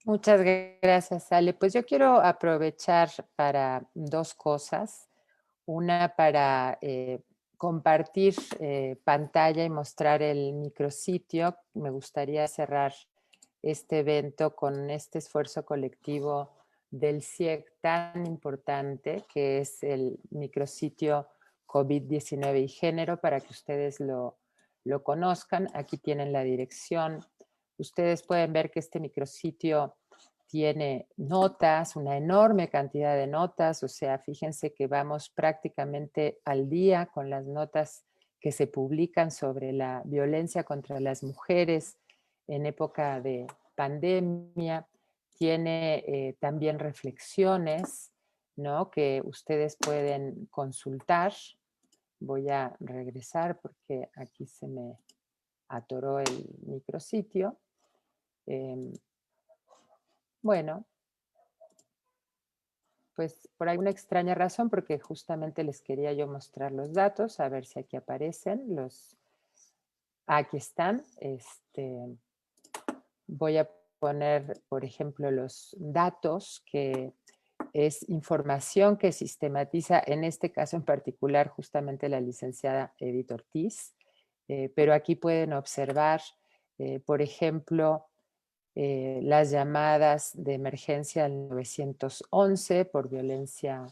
Muchas gracias, Ale. Pues yo quiero aprovechar para dos cosas. Una para compartir pantalla y mostrar el micrositio. Me gustaría cerrar este evento con este esfuerzo colectivo del CIEC tan importante, que es el micrositio COVID-19 y género, para que ustedes lo conozcan. Aquí tienen la dirección. Ustedes pueden ver que este micrositio tiene notas, una enorme cantidad de notas, o sea, fíjense que vamos prácticamente al día con las notas que se publican sobre la violencia contra las mujeres en época de pandemia. Tiene también reflexiones, ¿no?, que ustedes pueden consultar. Voy a regresar porque aquí se me atoró el micrositio. Bueno, pues por alguna extraña razón, porque justamente les quería yo mostrar los datos, a ver si aquí aparecen los... Aquí están. Voy a poner, por ejemplo, los datos, que es información que sistematiza, en este caso en particular, justamente la licenciada Edith Ortiz, pero aquí pueden observar, por ejemplo, las llamadas de emergencia al 911 por violencia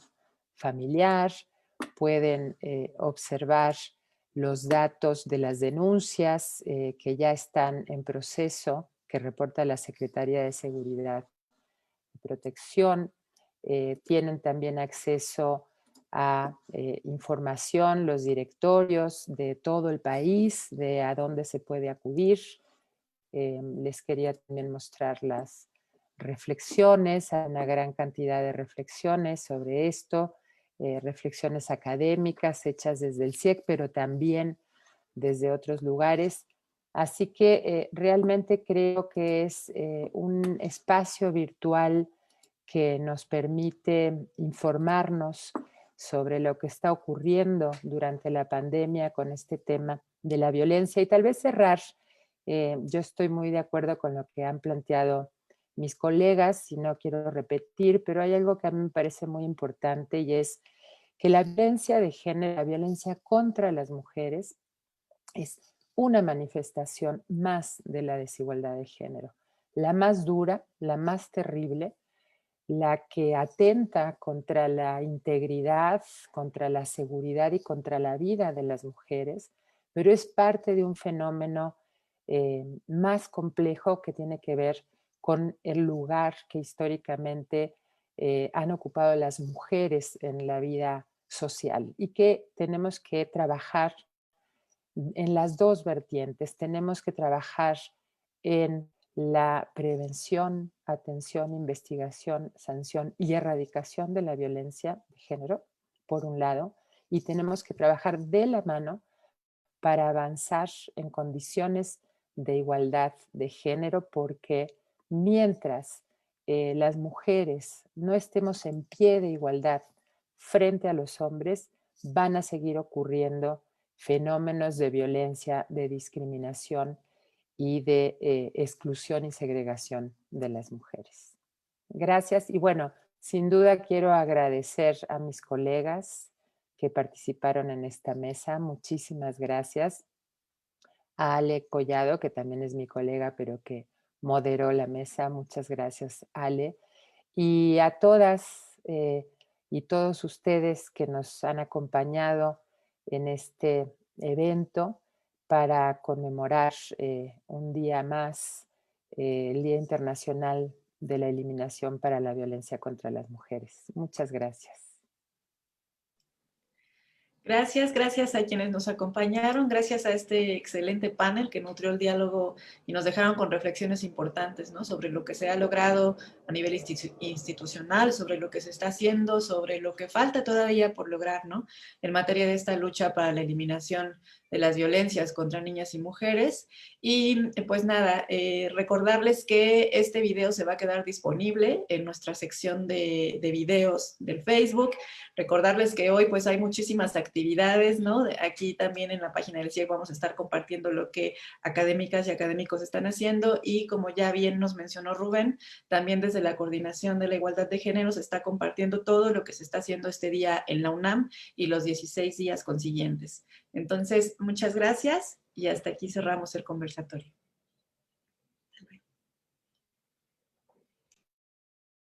familiar. Pueden observar los datos de las denuncias que ya están en proceso, que reporta la Secretaría de Seguridad y Protección. Tienen también acceso a información, los directorios de todo el país, de a dónde se puede acudir. Les quería también mostrar las reflexiones, hay una gran cantidad de reflexiones sobre esto, reflexiones académicas hechas desde el CIEC, pero también desde otros lugares. Así que realmente creo que es un espacio virtual que nos permite informarnos sobre lo que está ocurriendo durante la pandemia con este tema de la violencia y tal vez cerrar. Yo estoy muy de acuerdo con lo que han planteado mis colegas y no quiero repetir, pero hay algo que a mí me parece muy importante y es que la violencia de género, la violencia contra las mujeres, es una manifestación más de la desigualdad de género, la más dura, la más terrible, la que atenta contra la integridad, contra la seguridad y contra la vida de las mujeres, pero es parte de un fenómeno más complejo que tiene que ver con el lugar que históricamente han ocupado las mujeres en la vida social y que tenemos que trabajar en las dos vertientes. Tenemos que trabajar en la prevención, atención, investigación, sanción y erradicación de la violencia de género, por un lado, y tenemos que trabajar de la mano para avanzar en condiciones de igualdad de género, porque mientras las mujeres no estemos en pie de igualdad frente a los hombres, van a seguir ocurriendo fenómenos de violencia, de discriminación y de exclusión y segregación de las mujeres. Gracias y bueno, sin duda quiero agradecer a mis colegas que participaron en esta mesa. Muchísimas gracias. A Ale Collado, que también es mi colega, pero que moderó la mesa. Muchas gracias, Ale. Y a todas y todos ustedes que nos han acompañado en este evento para conmemorar un día más el Día Internacional de la Eliminación para la Violencia contra las Mujeres. Muchas gracias. Gracias, gracias a quienes nos acompañaron, gracias a este excelente panel que nutrió el diálogo y nos dejaron con reflexiones importantes, ¿no? Sobre lo que se ha logrado a nivel institucional, sobre lo que se está haciendo, sobre lo que falta todavía por lograr, ¿no? En materia de esta lucha para la eliminación de las violencias contra niñas y mujeres. Y pues nada, recordarles que este video se va a quedar disponible en nuestra sección de videos del Facebook. Recordarles que hoy pues hay muchísimas actividades, ¿no? Aquí también en la página del CIEG vamos a estar compartiendo lo que académicas y académicos están haciendo y como ya bien nos mencionó Rubén, también desde la Coordinación de la Igualdad de Género se está compartiendo todo lo que se está haciendo este día en la UNAM y los 16 días consiguientes. Entonces, muchas gracias y hasta aquí cerramos el conversatorio.